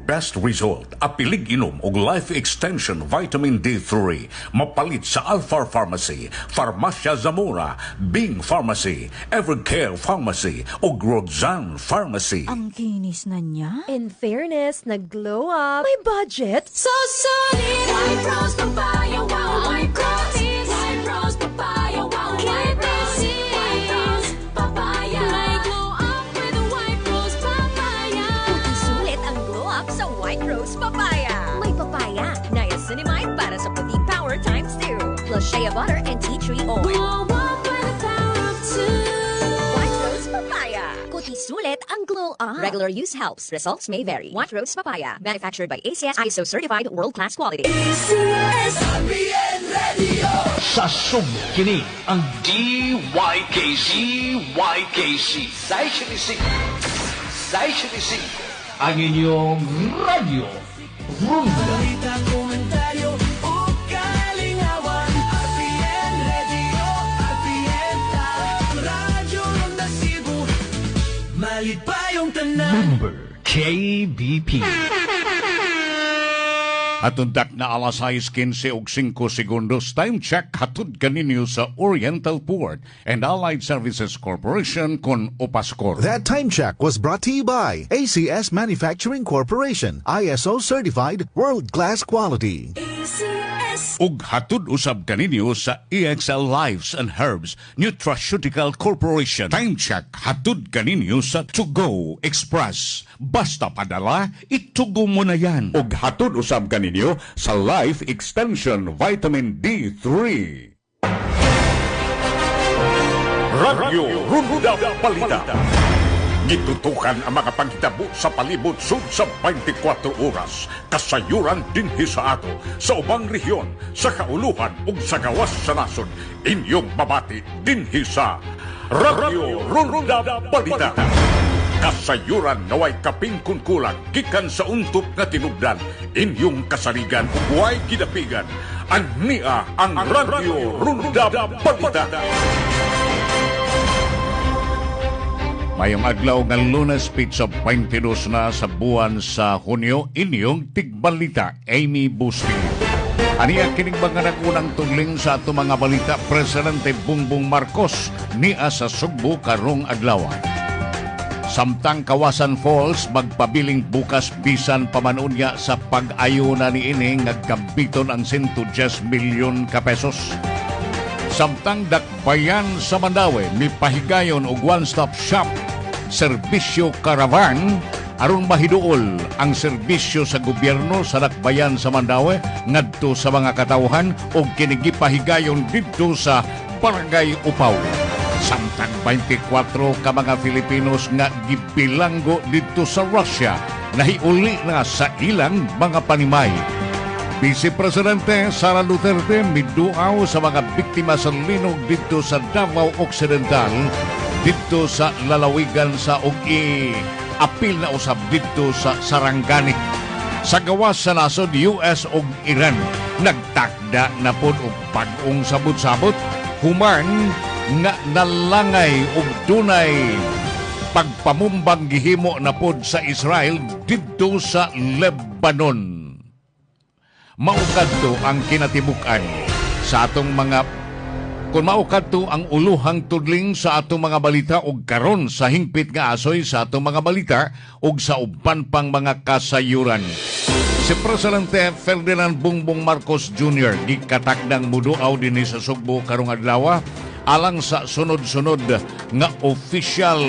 best result, apilig inom og life extension vitamin D3 mapalit sa Alpha Pharmacy, Farmacia Zamora, Bing Pharmacy, Evercare Pharmacy ug Roxanne Pharmacy. Ang kinis na niya. In fairness, nag-glow up. May budget. So solid, White Rose Papaya, wow, White Rose, White Rose Papaya, wow, White Rose, White Rose Papaya. May glow up with White Rose Papaya. Puti sulit ang glow up sa White Rose Papaya. May papaya, niacinamide para sa puti power times 2. Plus shea butter and tea tree oil. Glow up with the power of 2. White Rose Papaya. Puti sulit ang glow up. Regular use helps. Results may vary. White Rose Papaya. Manufactured by ACS ISO certified world-class quality. Sa Subo, kini ang DYKC YKC. Sa 75. Ang inyong radyo. Rumba. Komentaryo o kalingawan. RPN Radio, RPN Radyo Ronda Cebu. Malit pa yung tanan. Number KBP. Hatundak na alas 6:15 ug 5 segundos. Time check hatud kaninyo sa Oriental Port and Allied Services Corporation kon Opaskor. That time check was brought to you by ACS Manufacturing Corporation, ISO certified world-class quality. Ug hatud usab kaninyo sa EXL Lives and Herbs Nutraceutical Corporation. Time check hatud kaninyo sa To Go Express. Basta padala, itugo mo na yan. Ug hatud usab kaninyo sa Life Extension Vitamin D3. Radyo Runda Balita. Gitutukan ang mga panghitabo sa palibot sud sa 24 oras. Kasayuran dinhi sa ato, sa ubang rehiyon, sa kauluhan ug sa gawas sa nasod. Inyong babati dinhi sa Radyo Runda Balita. Kasayuran naway kaping kunkulang gikan sa untop nga tinubdan. Inyong kasaligan ug way kidapigan. Ania ang Radyo Runda Balita. Mayong adlaw nga Lunes, pizza 22 na sa buwan sa Hunyo, inyong tigbalita, Amy Bustillo. Aniya kining mga nagunang tudling sa ato mga balita, Presidente Bongbong Marcos niya sa Sugbo karong adlaw. Samtang Kawasan Falls magpabiling bukas bisan pamanunya sa pag-ayuna ni ining nagkambiton ang 110 milyon ka pesos. Samtang Dakbayan sa Mandaue mipahigayon og one-stop shop serbisyo caravan aron mahiduol ang serbisyo sa gobyerno sa Dakbayan sa Mandaue ngadto sa mga katawhan og kinigipahigayon didto sa Barangay Upaw. Samtang 24 ka mga Filipinos nga gibilanggo didto sa Russia nahiuli na sa ilang mga panimay. Vice Presidente Sara Duterte miduaw sa mga biktima sa linog dito sa Davao Occidental, dito sa lalawigan sa ugi apil na usab dito sa Sarangani. Sa gawas sa nasod US ug Iran, nagtakda na pod og bag-ong sabot-sabot, human nga nalangay og dunay pagpamumbang gihimo na pod sa Israel dito sa Lebanon. Maukadto ang kinatibukan sa atong mga kung maukadto ang uluhang tudling sa atong mga balita ug karon sa hingpit nga asoy sa atong mga balita ug sa uban pang mga kasayuran. Si Presidente Ferdinand Bongbong Marcos Jr. gikatakdang muduaw dinhi sa Sugbo karong adlaw alang sa sunod-sunod nga official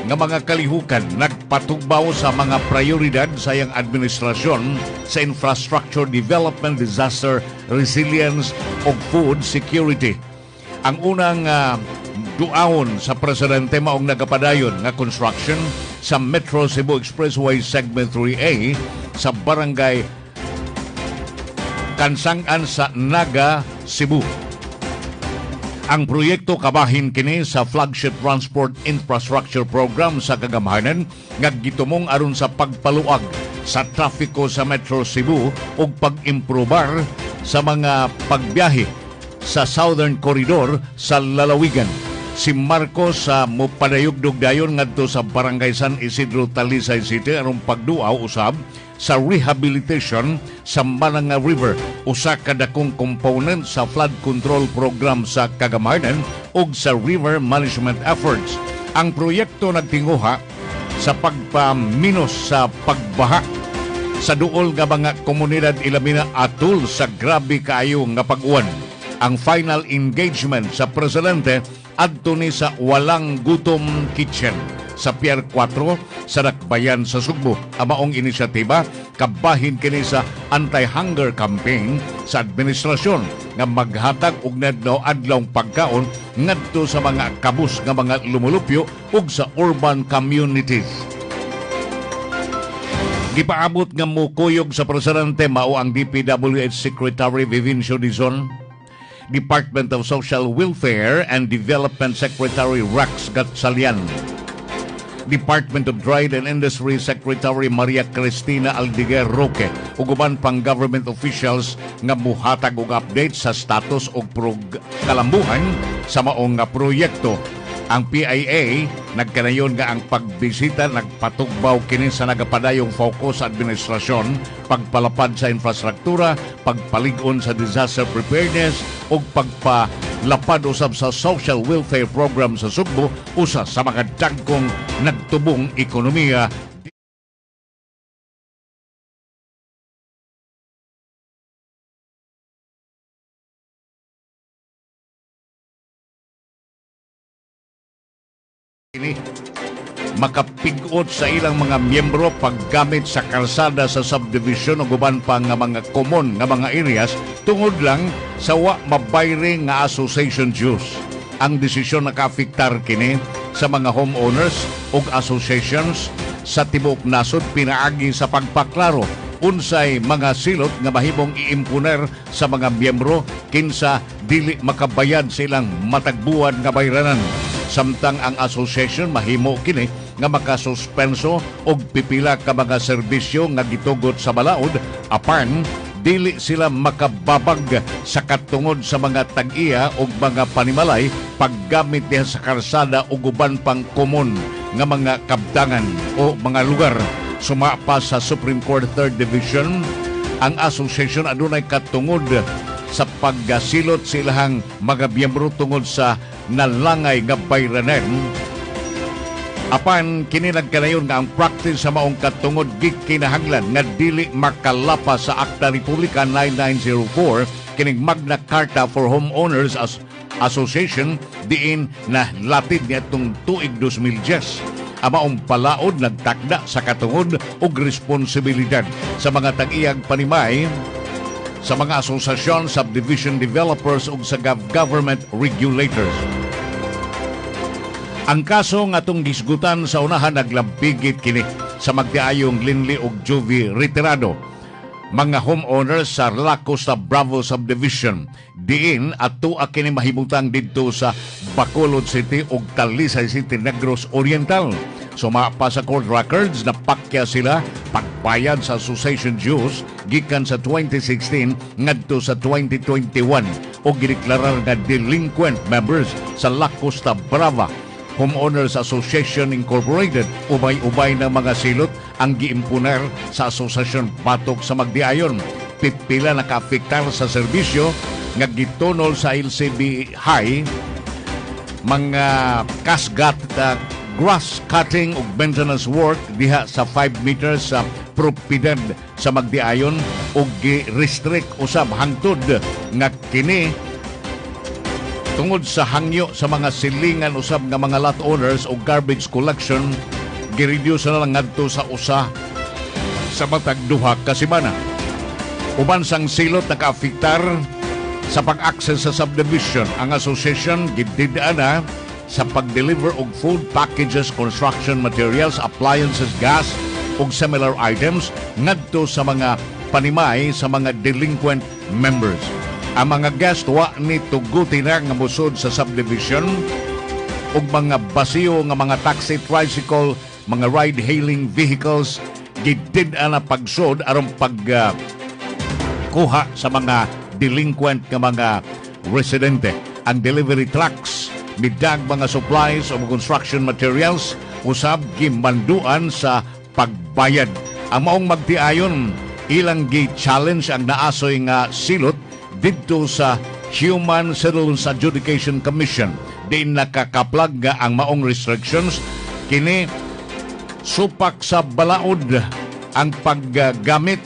nga mga kalihukan nagpatugbaw sa mga prioridad sa iyang administrasyon sa infrastructure development, disaster resilience ug food security. Ang unang duawon sa presidente maong nagapadayon nga construction sa Metro Cebu Expressway Segment 3A sa Barangay Kansangan sa Naga, Cebu. Ang proyekto kabahin kini sa flagship transport infrastructure program sa kagamhanan nga gitumong aron sa pagpaluag sa trafiko sa Metro Cebu ug pag-improbar sa mga pagbiyahe sa Southern Corridor sa lalawigan. si Marcos sa mopadayog-dog dayon ngadto sa Barangay San Isidro, Talisay City aron pagduaw usab sa rehabilitation sa Mananga River, usa ka dakong component sa flood control program sa Kagamanan ug sa river management efforts. Ang proyekto nagtinguha sa pagpaminos sa pagbaha sa duol nga mga komunidad ilamina atul sa grabe kaayo nga pag-uwan. Ang final engagement sa presidente adto ni sa Walang Gutom Kitchen sa Pier 4 sa Dakbayan sa Sugbo. Ang maong inisyatiba kabahin kini sa anti-hunger campaign sa administrasyon nga maghatag og nadlaw adlawng pagkaon ngadto sa mga kabus nga mga lumulupyo ug sa urban communities. Gipaabot nga mukuyog sa presidente mao ang DPWH Secretary Vivincio Dizon, Department of Social Welfare and Development Secretary Rax Gatsalian, Department of Trade and Industry Secretary Maria Cristina Aldiger Roque ug uban pang government officials nga muhatag og update sa status og kalambuhan sa maong nga proyekto. Ang PIA nagkanayon nga ang pagbisita nagpatugbaw kini sa nagapadayong focus sa administrasyon, pagpalapad sa infrastruktura, pagpalig-on sa disaster preparedness ug pagpalapad usab sa social welfare program sa Sugbo usa sa mga dagkong nagtubong ekonomiya. Ini makapig-ot sa ilang mga miyembro paggamit sa kalsada sa subdivision o guban pa nga mga common nga mga areas tungod lang sa wa mabayre nga association dues. Ang desisyon nakaafektar kini sa mga homeowners ug associations sa tibuok nasod pinaagi sa pagpaklaro unsay mga silot nga mahimong iimponer sa mga miyembro kinsa dili makabayad sa ilang matagbuan nga bayranan. Samtang ang association mahimo kini nga makasuspenso og pipila ka mga serbisyo nga gitugot sa balaod apan dili sila makababag sa katungod sa mga tag-iya og mga panimalay paggamit diha sa kalsada ug uban pang komon nga mga kabdangan o mga lugar. Sumapa sa Supreme Court 3rd Division, ang association adunay katungod sa paggasilot sa ilahang mga miyembro tungod sa nalangay nga bayranen. Apan kini nagkanayon nga ang practice sa maong katungod gikinahanglan nga dili makalapa sa Akta Republika 9904 kining Magna Carta for Homeowners Association diin na latid niya itong tuig 2010. Ang maong palaod nagtakda sa katungod ug responsibilidad sa mga tag-iyang panimay sa mga asosasyon, subdivision developers ug sa government regulators. Ang kaso nga atong gisgutan sa unahan naglambigit kini sa magtiayong Linley ug Juvie retirado, mga homeowners sa La Costa Bravo subdivision. Diin atua kini mahimutang didto sa Bacolod City ug Talisay City, Negros Oriental. Sumapa sa court records na pakya sila pagbayad sa association dues gikan sa 2016 ngadto sa 2021 o gideklarar nga delinquent members sa La Costa Brava Homeowners Association Incorporated. Ubay-ubay ng mga silot ang giimpuner sa asosasyon batok sa magdiayon. Pipila nakaafektar sa serbisyo nga gitonol sa LCB High, mga kasgat grass cutting ug maintenance work diha sa 5 meters sa propiedad sa magdiayon ug gi-restrict usab hangtod nga kini tungod sa hangyo sa mga silingan usab nga mga lot owners o garbage collection gi-reduce na lang ngadto sa usa sa matag duha ka semana. Uban sang silot nakaafektar sa pag-access sa subdivision, ang association gididaan na sa pag-deliver og food packages, construction materials, appliances, gas ug similar items ngadto sa mga panimay sa mga delinquent members. Ang mga guest wa ni tuguti na nga musod sa subdivision ug mga basiyo nga mga taxi, tricycle, mga ride-hailing vehicles gidid-an na pagsod aron kuha sa mga delinquent nga mga residente. Ang delivery trucks midag mga supplies o construction materials usab gimanduan sa pagbayad. Ang maong magtiayon ilang gi-challenge ang naasoy nga silot didto sa Human Settlements Adjudication Commission. Di nakakaplag nga ang maong restrictions kini supak sa balaod ang paggamit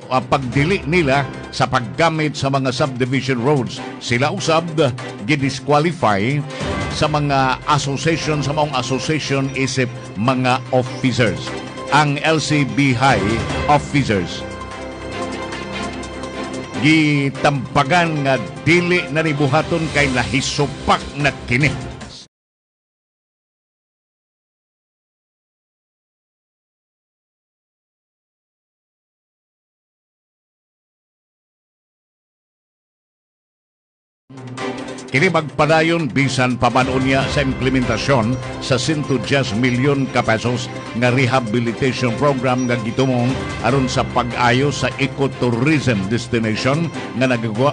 o pagdili nila sa paggamit sa mga subdivision roads. Sila usab gidisqualify sa mga association, sa maong association isip mga officers. Ang LCBI officers gitampagan nga dili na nibuhaton kay nahisupak na kini. Kini magpadayon bisan pamanunya sa implementasyon sa 110 milyon ka pesos nga rehabilitation program nga gitumong aron sa pag-ayo sa ecotourism destination nga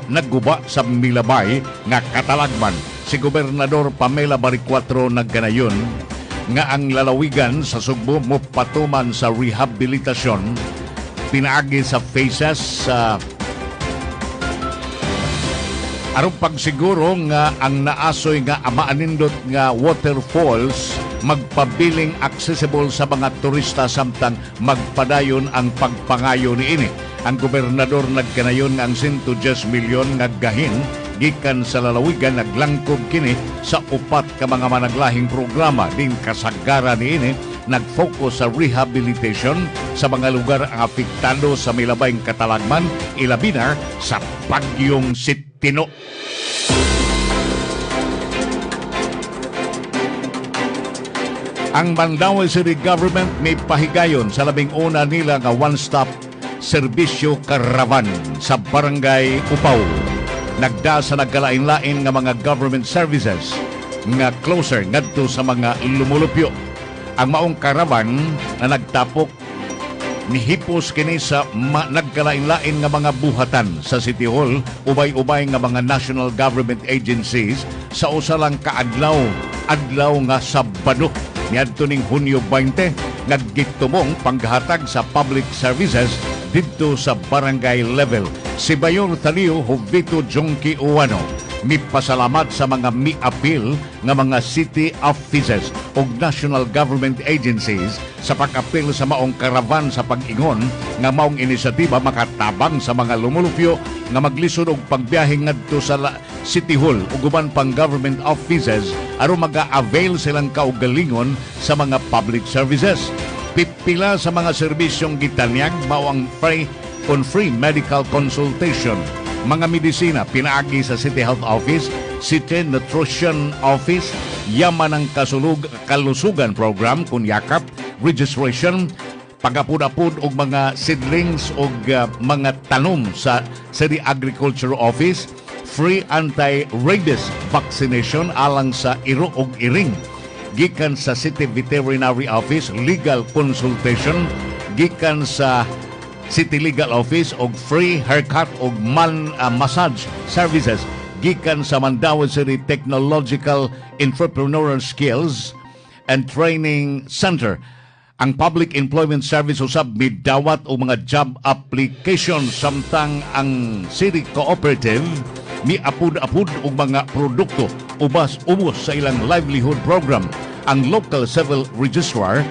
nagguba sa Milabay nga Katalagman. Si Gobernador Pamela Baricuatro nagkanayon nga ang lalawigan sa Sugbo mopatuman sa rehabilitasyon pinaagi sa phases sa aron pagsiguro nga ang naasoy nga amaanindot nga waterfalls magpabiling accessible sa mga turista samtang magpadayon ang pagpangayo niini. Ang gobernador nagkanayon nga ang 110 milyon nga gahin gikan sa lalawigan naglangkob kini sa upat ka mga managlahing programa din kasagaran niini nag-focus sa rehabilitation sa mga lugar ang apektado sa Milabayng Katalagman, ilabi na sa Bagyong Sitino. Ang Mandaue City Government may pahigayon sa labing una nila nga one-stop serbisyo karavan sa Barangay Upaw. Nagda sa nagkalain-lain nga mga government services nga closer ngadto sa mga lumulupyo. Ang maong karavan na nagtapok nihipos kini sa nagkalain-lain nga mga buhatan sa City Hall, ubay-ubay nga mga national government agencies sa usa lang kaadlaw nga Sabado niadto ning Hunyo 20 naggitumong panghatag sa public services didto sa barangay level. Si Bayor Talio Jovito Jonki Uwano mipasalamat sa mga mi-appeal nga mga city offices o national government agencies sa pag-appeal sa maong karavan sa pag-ingon nga maong inisyatiba makatabang sa mga lumulupyo nga maglisod og pagbiyahe ngadto sa City Hall ug uban pang government offices aron maga-avail silang kaugalingon sa mga public services. Pipila sa mga serbisyong gitanyag mao ang free medical consultation, mga medisina pinaagi sa City Health Office, City Nutrition Office, yaman ng kalusugan program kun yakap, registration, pagapud-apud og mga seedlings og mga tanom sa City Agriculture Office, free anti-rabies vaccination alang sa iro og iring. Gikan sa City Veterinary Office, legal consultation, gikan sa City Legal Office og free haircut og massage services gikan sa Mandaue City Technological Entrepreneurial Skills and Training Center. Ang Public Employment Service usab midawat og mga job applications samtang ang City Cooperative miapud-apud og mga produkto ubos sa ilang livelihood program. Ang Local Civil Registrar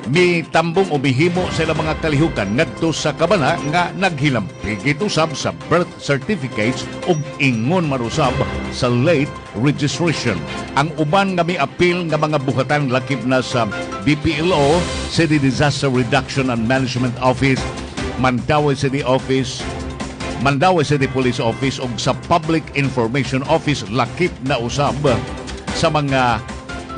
mitambong o mihimo sa ilang mga kalihukan ngadto sa kabana nga naghilampig usab sa birth certificates ug ingon marusab sa late registration. Ang uban nga mi-appeal nga mga buhatan lakip na sa BPLO, City Disaster Reduction and Management Office, Mandaue City Office, Mandaue City Police Office ug sa Public Information Office lakip na usab sa mga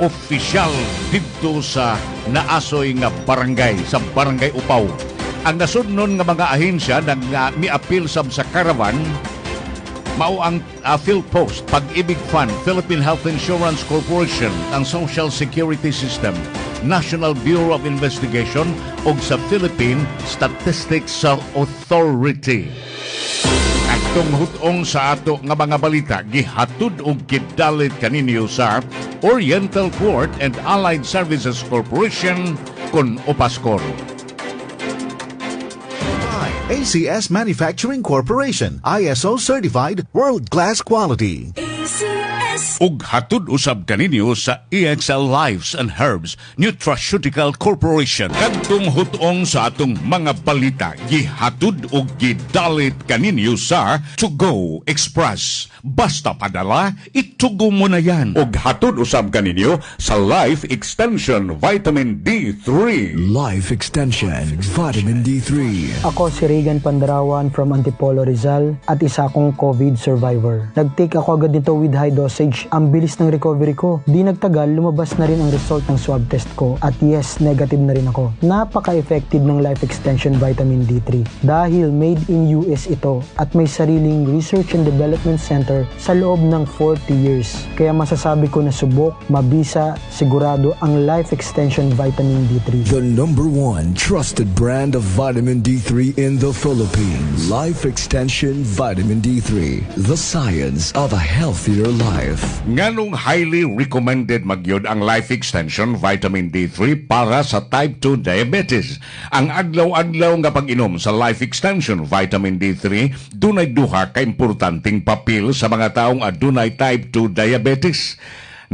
opisyal dito sa naasoy nga barangay sa Barangay Upaw. Ang nasudnon nga mga ahensya nag mi-appeal sab sa caravan mao ang PhilPost, Pag-ibig Fund, Philippine Health Insurance Corporation, ang Social Security System, National Bureau of Investigation ug sa Philippine Statistics Authority. At Katong hutong sa ato nga mga balita gihatud og gidalit kaninyo sa Oriental Port and Allied Services Corporation kon Opaskor. ACS Manufacturing Corporation, ISO certified world-class quality. Ug hatud usab kaninyo sa EXL Lives and Herbs Nutraceutical Corporation. Kadtong hutong sa atong mga balita gihatud ug gidalit kaninyo sa To Go Express. Basta padala, itugo mo na yan. Ug hatud usab kaninyo sa Life Extension Vitamin D3. Life Extension Vitamin D3. Ako si Regan Pandarawan from Antipolo Rizal at isa akong COVID survivor. Nag-take ako agad nito with high dosage. Ang bilis ng recovery ko. Di nagtagal, lumabas na rin ang result ng swab test ko. At yes, negative na rin ako. Napaka-effective ng Life Extension Vitamin D3. Dahil made in US ito at may sariling Research and Development Center sa loob ng 40 years. Kaya masasabi ko na subok, mabisa, sigurado ang Life Extension Vitamin D3. The #1 trusted brand of vitamin D3 in the Philippines. Life Extension Vitamin D3. The science of a healthier life. Nganong highly recommended magyod ang Life Extension Vitamin D3 para sa type 2 diabetes. Ang adlaw-adlaw nga pag-inom sa Life Extension Vitamin D3 dunay duha ka importanteng papel sa mga taong adunay type 2 diabetes.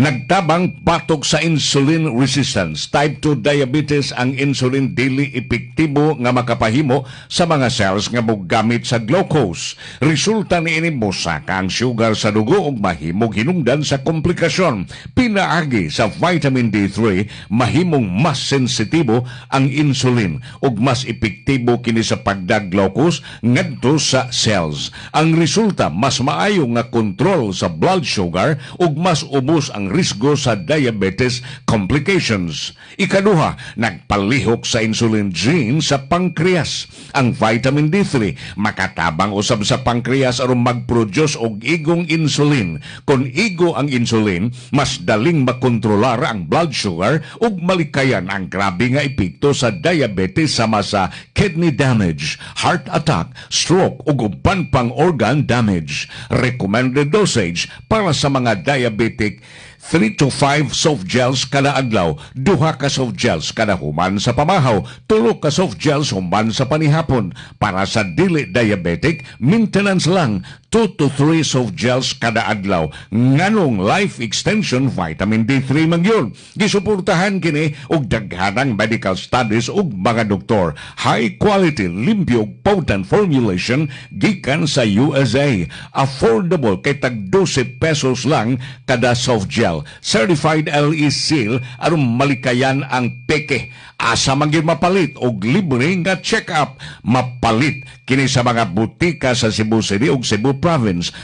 Nagtabang batok sa insulin resistance. Type 2 diabetes ang insulin dili epektibo nga makapahimo sa mga cells nga mogamit sa glucose. Resulta ni ini mosaka ang sugar sa dugo ug mahimong hinungdan sa komplikasyon. Pinaagi sa vitamin D3 mahimong mas sensitibo ang insulin ug mas epektibo kini sa pagdag glucose ngadto sa cells. Ang resulta mas maayo nga kontrol sa blood sugar ug mas ubos ang risgo sa diabetes complications. Ikaduha, nagpalihok sa insulin gene sa pancreas. Ang vitamin D3 makatabang usab sa pancreas aron mag-produce og igong insulin. Kung igo ang insulin, mas daling makontrolar ang blood sugar ug malikayan ang grabe nga epekto sa diabetes sama sa kidney damage, heart attack, stroke ug uban pang organ damage. Recommended dosage para sa mga diabetic 3 to 5 soft gels kada adlaw, 2 ka soft gels kada human sa pamahaw, 3 ka soft gels human sa panihapon. Para sa dili diabetic, maintenance lang, 2 to 3 soft gels kada adlaw. Nganong Life Extension Vitamin D3 magyud. Gisuportahan kini og daghanang medical studies ug mga doktor. High quality, limpyo ug potent formulation gikan sa USA. Affordable kay tag 12 pesos lang kada soft gel. Certified LE seal aron malikayan ang peke. Asa man gyud mapalit og libre nga check-up. Mapalit kini sa mga butika sa Cebu City ug Cebu Province.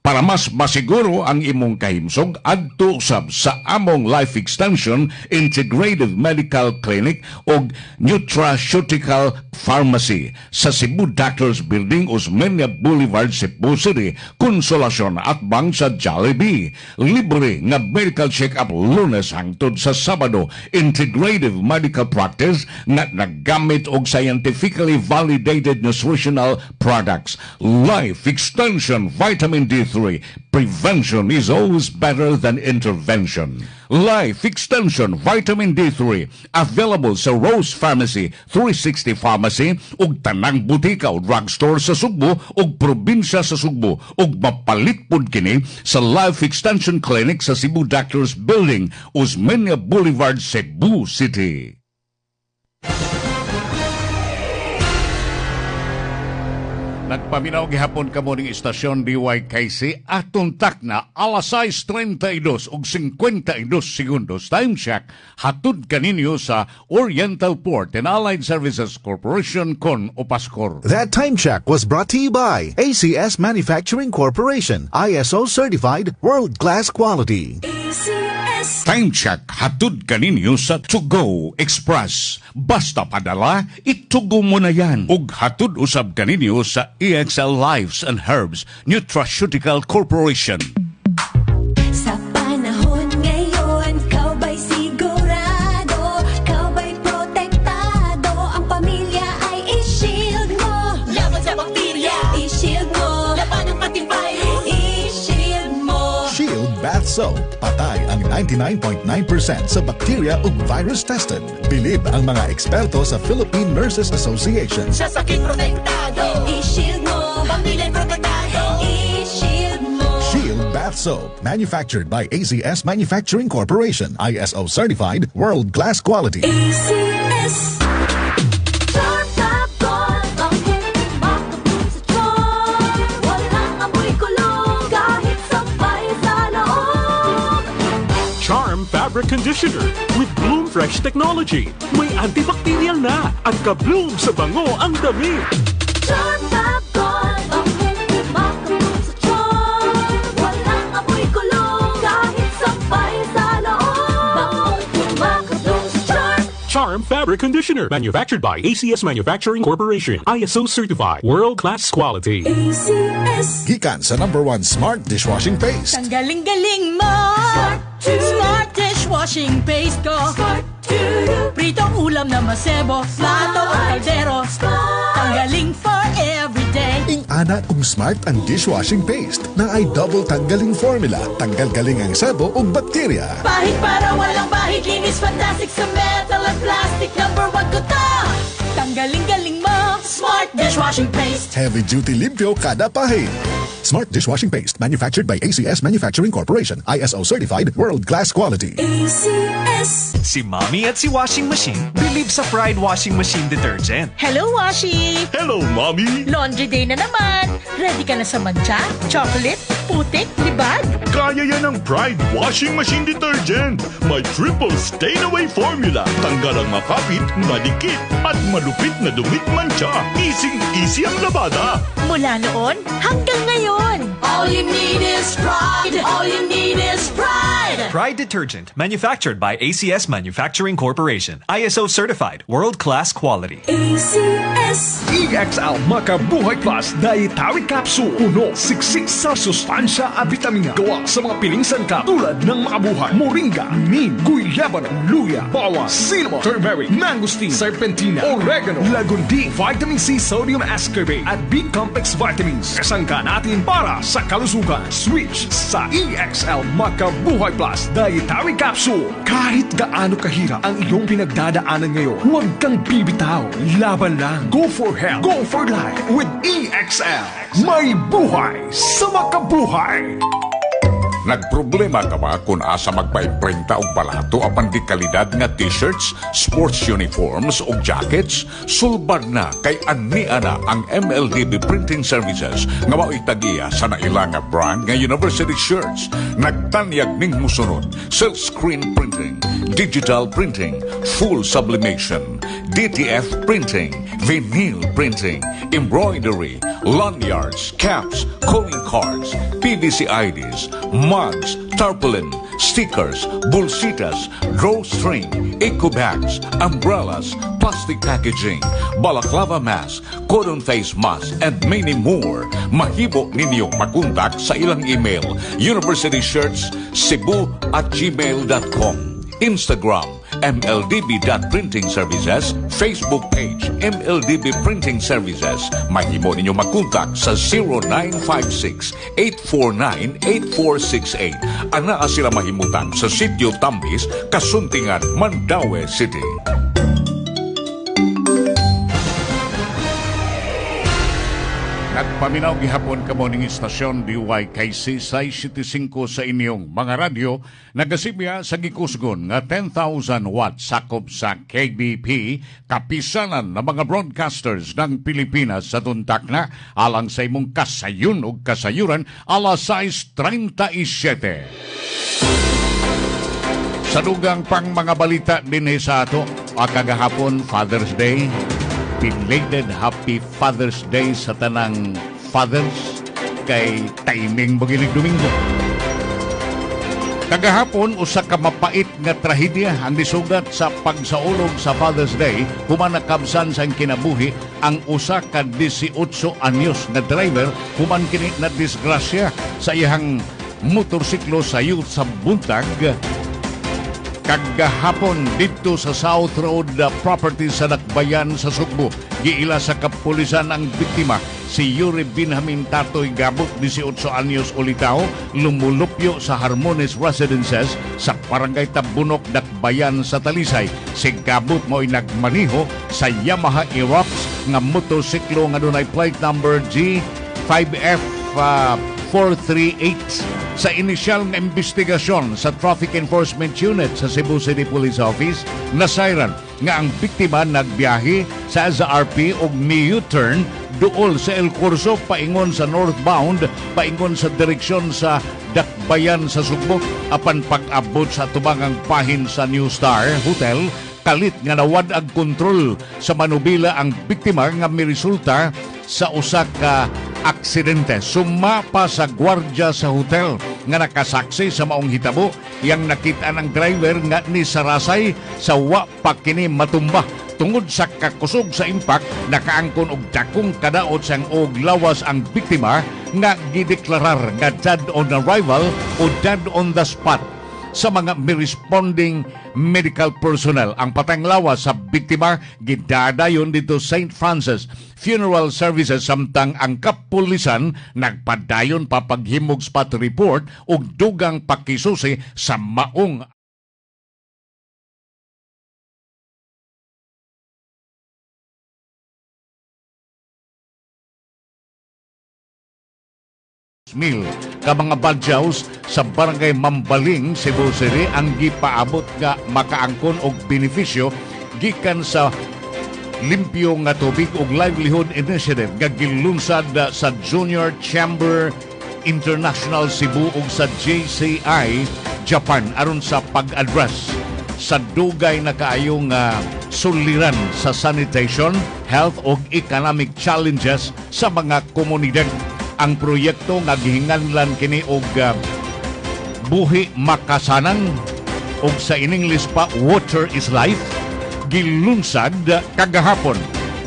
Para mas masiguro ang imong kahimsog, adto usab sa among Life Extension Integrative Medical Clinic o Nutraceutical Pharmacy sa Cebu Doctors Building, Osmeña Boulevard, Cebu City. Konsolasyon at bang sa Jollibee. Libre nga medical check-up Lunes hangtod sa Sabado. Integrative Medical Practice na naggamit og scientifically validated nutritional products. Life Extension Vitamin D3. Prevention is always better than intervention. Life Extension Vitamin D3 available sa Rose Pharmacy, 360 Pharmacy ug tanang butika o drugstore sa Sugbo ug probinsya sa Sugbo ug mapalit pud kini sa Life Extension Clinic sa Cebu Doctors Building, Osmeña Boulevard, Cebu City. Nagpaminaw gihapon kamo ning istasyon DYKC atong takna alas 6:32 ug 52 segundos. Time check hatud kaninyo sa Oriental Port and Allied Services Corporation kon Opaskor. That time check was brought to you by ACS Manufacturing Corporation, ISO certified world-class quality. Time check hatud kaninyo sa To Go Express. Basta padala, itugo mo na yan. Ug hatud usab kaninyo sa EXL Lives and Herbs Nutraceutical Corporation. Sa panahon ngayon, kau ba'y sigurado? Kau ba'y protektado? Ang pamilya ay i-shield mo. Laban sa bakterya, i-shield mo. Laban Soap, patay ang 99.9% sa bacteria ug virus tested. Bilib ang mga eksperto sa Philippine Nurses Association. Sa sakit protektado, I-shield mo, pamilya protektado, i-shield mo. Shield Bath Soap, manufactured by AZS Manufacturing Corporation, ISO certified, world-class quality. ACS. Charm Top Gold, ang hindi makabun sa charm. Walang amoy kulong, kahit sabay sa loob. Charm Fabric Conditioner with Bloom Fresh Technology. May antibacterial na at ka-bloom sa bango ang damit. Charm Top Gold, ang hindi makabun sa charm. Walang amoy kulong, kahit sabay sa loob. Bangong kumakabun sa charm. Charm Fabric Conditioner. Manufactured by ACS Manufacturing Corporation. ISO certified. World-class quality. ACS. Gikan sa #1 Smart Dishwashing Paste. Ang galing-galing mo! Smart dishwashing paste ko! Pritong ulam na masebo, plato o kaldero. Ang galing for everyday. Ingana kung Smart ang dishwashing paste na ay double tanggaling formula. Tanggal galing ang sebo ug bakterya. Bahid para walang bahid, linis fantastic sa metal at plastic. #1 ko to! Tanggaling-galing mo! Smart dishwashing paste! Heavy duty limpyo kada pahid. Smart Dishwashing Paste, manufactured by ACS Manufacturing Corporation, ISO certified, world-class quality. ACS. Si Mommy at si Washing Machine believe sa Pride Washing Machine Detergent. Hello, Washi! Hello, Mommy! Laundry day na naman! Ready ka na sa mancha, chocolate, putik, libag? Kaya yan ang Pride Washing Machine Detergent. May triple stain-away formula. Tanggal ang makapit, madikit, at malupit na dumit mancha. Easy ang labada. Mula noon hanggang ngayon. All you need is pride. All you need is pride. Pride Detergent, manufactured by ACS Manufacturing Corporation. ISO certified, world-class quality. ACS. EXL Makabuhay Plus Dietary Capsule. Puno, siksik sa sustansya at vitamina. Gawa sa mga piling sangkap tulad ng makabuhay, moringa, neem, guyabano, luya, bawang, cinnamon, turmeric, mangosteen, serpentina, oregano, lagundi, vitamin C, sodium ascorbate at B-complex vitamins. Kasangka natin para sa kalusugan. Switch sa EXL Makabuhay Plus Dietary Capsule. Kahit gaano kahirap ang iyong pinagdadaanan ngayon, huwag kang bibitaw. Laban lang. Go for health. Go for life with EXL. May buhay sa makabuhay. Nagproblema ka ba kung asa magpaimprinta og balato apan di kalidad nga t-shirts, sports uniforms ug jackets? Sulbad na kay ani-ana ang MLDB Printing Services nga mao'y tagiya sa naila nga brand nga university shirts. Nagtanyag ning musunod: silkscreen printing, digital printing, full sublimation, DTF printing, vinyl printing, embroidery, lanyards, caps, calling cards, PVC IDs, mugs, tarpaulin, stickers, bolsitas, drawstring, eco bags, umbrellas, plastic packaging, balaclava mask, cotton face mask, and many more. Mahimo ninyong makontak sa ilang email, universityshirts@cebu@gmail.com, Instagram, MLDB.Printing Services, Facebook page, MLDB Printing Services. Mahimo ninyo makontak sa 0956-849-8468. Anaa sila mahimutan sa Sitio Tambis, Kasuntingan, Mandaue City. Nagpaminaw gihapon kamo ning istasyon DYKC 675 sa inyong mga radyo, nagasibya sa gikusgon nga 10,000 watt sakop sa KBP, kapisanan ng mga broadcasters ng Pilipinas sa tuntak na alang sa imong kasayon ug kasayuran alas 6:37. Sa dugang pang mga balita din sa ato, kagahapon Father's Day. Belated Happy Father's Day sa tanang fathers kay timing bugilig Domingo. Kagahapon usa ka mapait nga trahedya ang nisugat sa pagsaulog sa Father's Day human nakabsan sa kinabuhi ang usa ka 18 anyos nga driver human kini na disgrasya sa iyang motorsiklo sa youth sa buntag. Kagahapon dito sa South Road property sa Nakbayan sa Sugbo, giila sa kapulisan ang biktima si Yuri Benjamin Tatoy Gabot, 18 anyos ulitaw, lumulupyo sa Harmones Residences sa Barangay Tabunok, Dakbayan sa Talisay. Si Gabot mo'y nagmaniho sa Yamaha Aerox nga motosiklo nga dunay plate number G5F 438. Sa inisyal nga investigasyon sa Traffic Enforcement Unit sa Cebu City Police Office, nasayran nga ang biktima nagbiyahe sa SRP og mi-U-turn duol sa El Curso paingon sa northbound, paingon sa direksyon sa Dakbayan sa Sugbo. Apan pag-abot sa tubangang pahin sa New Star Hotel, kalit nga nawad ang kontrol sa manubila ang biktima nga miresulta sa usa ka aksidente. Suma pa sa gwardya sa hotel nga nakasaksi sa maong hitabo, yang nakita ng driver nga ni Sarasay sa wa pa kini matumba. Tungod sa kakusog sa impact, nakaangkon og dakong kadaot sang og lawas ang biktima nga gideklarar nga dead on arrival o dead on the spot sa mga responding medical personnel. Ang patang lawas sa biktima gidadayon dito St. Francis Funeral Services, samtang ang kapulisan nagpadayon pa paghimog spot report ug dugang pakisusi sa maong mil ka mga badyaws sa Barangay Mambaling, Cebu City ang gipaabot nga makaangkon og benepisyo gikan sa limpyo nga tubig ug livelihood initiative nga gilunsad sa Junior Chamber International Cebu ug sa JCI Japan aron sa pag-address sa dugay na kaayong suliran sa sanitation, health ug economic challenges sa mga komunidad. Ang proyekto nga gihinganlan kini og buhi makasanan ug sa in English pa Water is Life, gilunsad kagahapon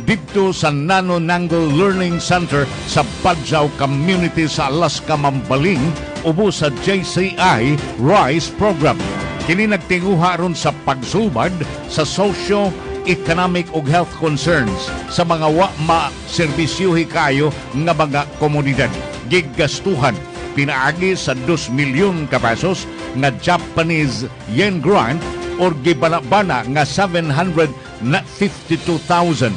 dito sa Nanonangle Learning Center sa Badjaw Community sa Alaska, Mambaling, ubo sa JCI RISE program. Kini nagtinguha ron sa pagsulbad sa socio-economic ug health concerns sa mga wa ma-serbisyuhi kayo nga mga komunidad. Gigastuhan pinaagi sa 2 milyon ka pesos nga Japanese yen grant or gibanabana nga 752,000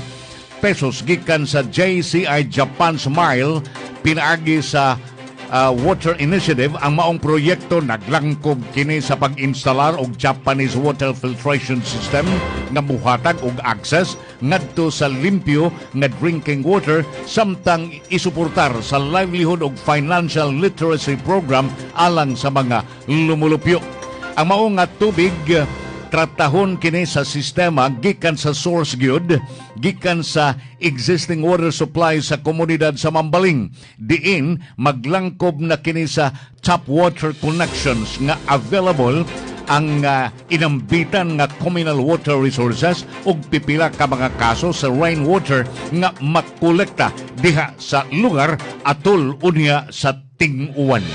pesos gikan sa JCI Japan Smile pinaagi sa Water Initiative. Ang maong proyekto naglangkob kini sa pag-instalar og Japanese water filtration system nga buhatag og access ngadto sa limpyo nga drinking water, samtang isuportar sa livelihood og financial literacy program alang sa mga lumulupyo. Ang maong nga tubig tratahon kini sa sistema gikan sa source gyud, gikan sa existing water supply sa komunidad sa Mambaling. Diin maglangkob na kini sa tap water connections nga available ang inambitan nga communal water resources ug pipila ka mga kaso sa rainwater nga makolekta diha sa lugar atol unya sa ting-uwan.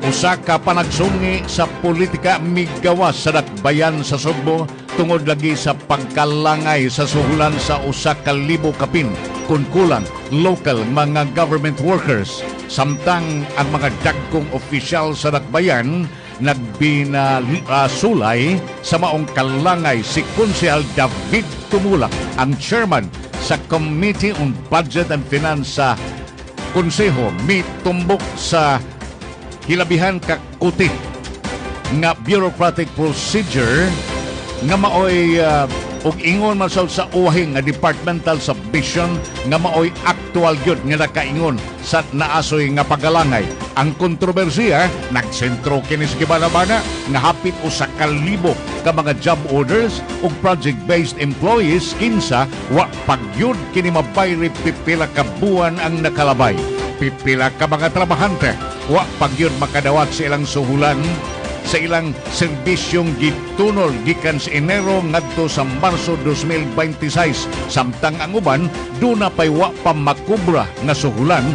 Usa ka panagsungi sa politika migawas sa Dakbayan sa Sugbo tungod lagi sa pagkalangay sa suhulan sa usa ka libo kapin kun kulang local mga government workers, samtang ang mga dagkong opisyal sa Dakbayan nagbinasulay sa maong kalangay. Si Konsehal David Tumulak, ang chairman sa Committee on Budget and Finance sa Konseho, mitumbok sa hilabihan ka kuti nga bureaucratic procedure nga maoy og ingon man sa uwahing nga departmental submission nga maoy actual gyud nga nakaingon sa naasoy nga pagalangay. Ang kontrobersiya nagsentro kini sa gibanabana nga hapit usa ka libo ka mga job orders ug project-based employees kinsa wa pagyud kini mabayri pipila ka buwan ang nakalabay. Pipila ka mga trabahante wa pagyud makadawat sa ilang suhulan sa ilang serbisyong gitunol gikan sa Enero ngadto sa Marso 2026, samtang ang uban duna pay wa pa makubra nga suhulan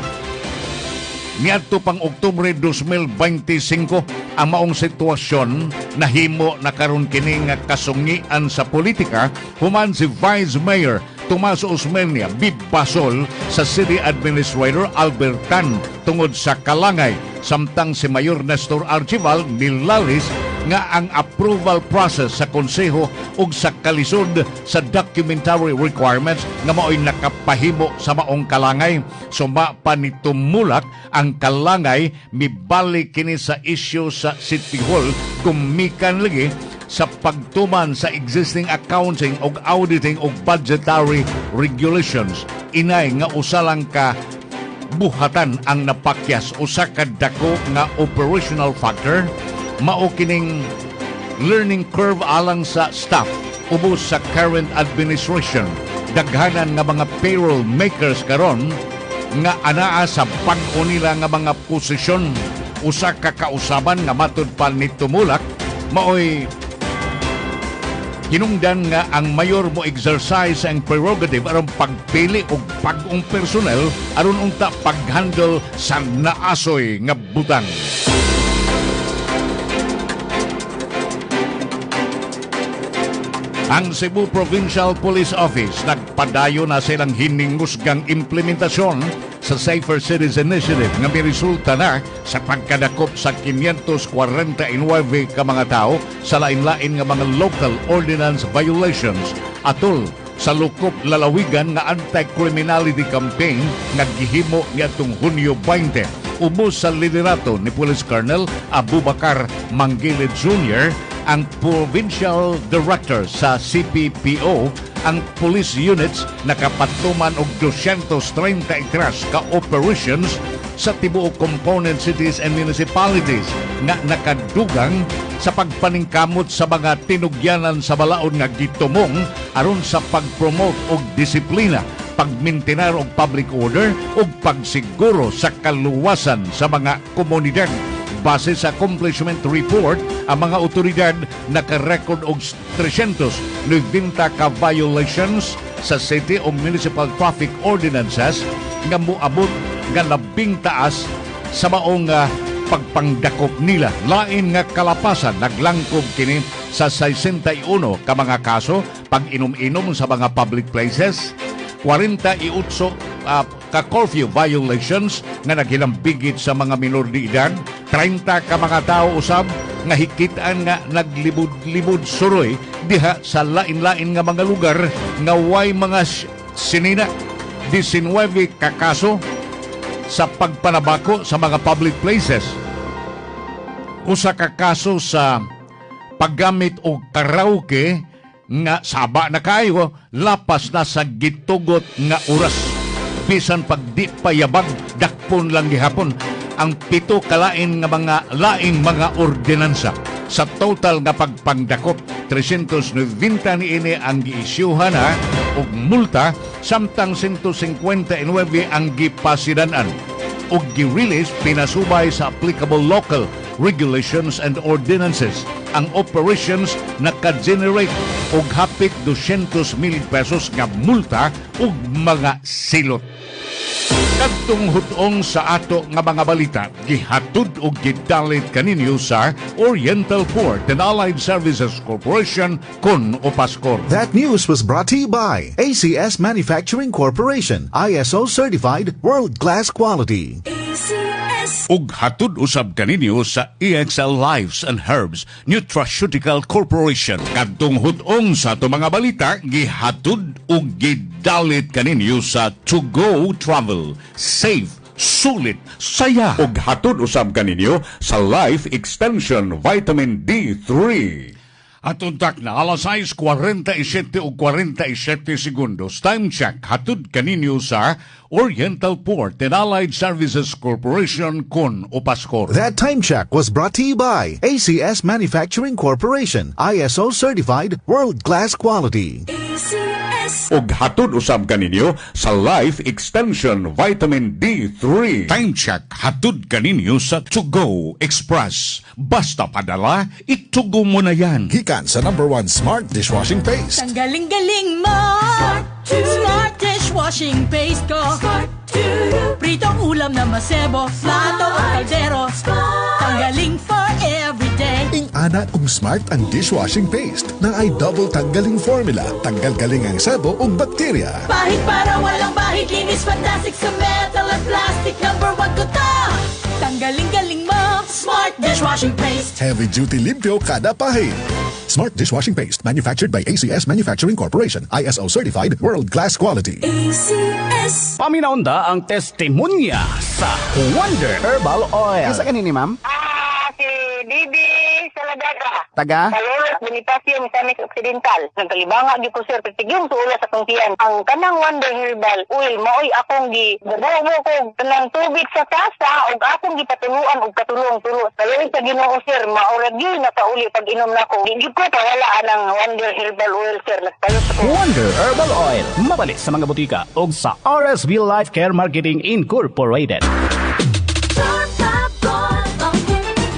niadto pang Oktubre 2025. ang maong sitwasyon nahimo na karon kini nga kasungian sa politika human si Vice Mayor Tomas Osmeña bibasol sa City Administrator Albert Tan tungod sa kalangay samtang si Mayor Nestor Archival nilalis nga ang approval process sa konseho ug sa kalisod sa documentary requirements nga mao'y nakapahimo sa maong kalangay. Suma pa ni tumulak ang kalangay mibalik kini sa issue sa City Hall kumikan lagi sa pagtuman sa existing accounting ug auditing ug budgetary regulations. Inay nga usa lang ka buhatan ang napakyas usa ka dako nga operational factor mao kining learning curve alang sa staff ubos sa current administration. Daghanan nga mga payroll makers karon nga anaa sa bag-o nila nga mga posisyon. Usa ka kausaban nga matud pa ni tumulak maoy hinungdan nga ang mayor mo exercise ang prerogative aron pagpili og bag-ong personnel aron unta paghandle sa naasoy nga butang. Ang Cebu Provincial Police Office nagpadayo na silang hiningusgang implementasyon sa Safer Cities Initiative nga may resulta na sa pagkadakop sa 549 ka mga tao sa lain-lain nga mga local ordinance violations atol sa lukop lalawigan nga anti-criminality campaign nga gihimo niadtong Hunyo 20. Ubos sa liderato ni Police Colonel Abubakar Manggilid Jr., ang Provincial Director sa CPPO, ang police units nakapatuman og 233 ka operations sa tibuok component cities and municipalities nga nakadugang sa pagpaningkamot sa mga tinugyanan sa balaod nga gitumong aron sa pagpromote og disiplina, pagmintinar og public order ug pagsiguro sa kaluwasan sa mga komunidad. Base sa accomplishment report, ang mga otoridad nakarecord og 390 ka violations sa city o municipal traffic ordinances nga moabot nga labing taas sa maong pagpangdakop nila. Lain nga kalapasan naglangkob kini sa 61 ka mga kaso pag-inom-inom sa mga public places, 48 ka curfew violations nga naghilambigit sa mga minor de edad, 30 ka mga tao usab nga hikitaan nga naglibod-libod suroy diha sa lain-lain nga mga lugar nga way mga sinina. 19 ka kaso sa pagpanabako sa mga public places. Usa ka kaso sa paggamit og karaoke nga saba na kayo, lapas na sa gitugot nga oras. Bisan pag di payabag, dakpon lang gihapon ang 7 kalain nga mga laing mga ordinansa. Sa total nga pagpangdakop, 390 niini ang giisyuhan na og multa, samtang 159 ang gipasidanan og gi-release pinasubay sa applicable local regulations and ordinances. Ang operations naka-generate og hapit 200,000 pesos nga multa ug mga silot. Kadtong hutong sa ato nga mga balita, gihatud og gidalit kaninyo sa Oriental Port and Allied Services Corporation kon Opaskor. That news was brought to you by ACS Manufacturing Corporation, ISO certified world-class quality. Ug hatud usab kaninyo sa EXL Lives and Herbs Nutraceutical Corporation. Kadtong hutong sa ato mga balita, gihatud ug gidalit kaninyo sa To Go Travel. Safe, sulit, saya. Ug hatud usab kaninyo sa Life Extension Vitamin D3. At untak na alas 6:47 o 47 segundos. Time check. Hatud kaninyo sa Oriental Port and Allied Services Corporation kon Opaskor. That time check was brought to you by ACS Manufacturing Corporation, ISO certified world-class quality. Ug hatud usab kaninyo sa Life Extension Vitamin D3. Time check. Hatud kaninyo sa To Go Express. Basta padala, itugo mo na yan. Gikan sa #1 Smart Dishwashing Paste. Ang galing-galing mo! Smart dishwashing paste ko. Pritong ulam na masebo, plato o kaldero. Tanggaling for everyday. Ing-ana kung smart ang dishwashing paste na ay double tanggaling formula. Tanggal-galing ang sebo o bakterya. Bahid para walang bahid. Linis fantastic sa metal at plastic. Number 1 ko to. Tanggaling-galing mo. Smart dishwashing paste. Heavy duty limpyo kada pahid. Smart dishwashing paste manufactured by ACS Manufacturing Corporation. ISO certified, world-class quality. ACS. Paminaunda ang testimonya sa Wonder Herbal Oil. Isa kanini, ma'am? Si Bibi Saladada. Taga? Kalulot, Bonifacio, Misamis Occidental. Nagkalibanga di ko sir, petigyong suula sa tungkian. Ang kanang Wonder Herbal Oil, maoy akong gabuo mo ko kanang tubig sa tasa ug akong gipatuluan og katulong-tulo. Kalulot sa Ginoo sir, maurag yun nakauli pag inom nako. Di ko pawala ang Wonder Herbal Oil sir. Nagpalot ko. Wonder Herbal Oil. Mabalit sa mga butika o sa RSV Life Care Marketing Incorporated. Charm Top Gold ang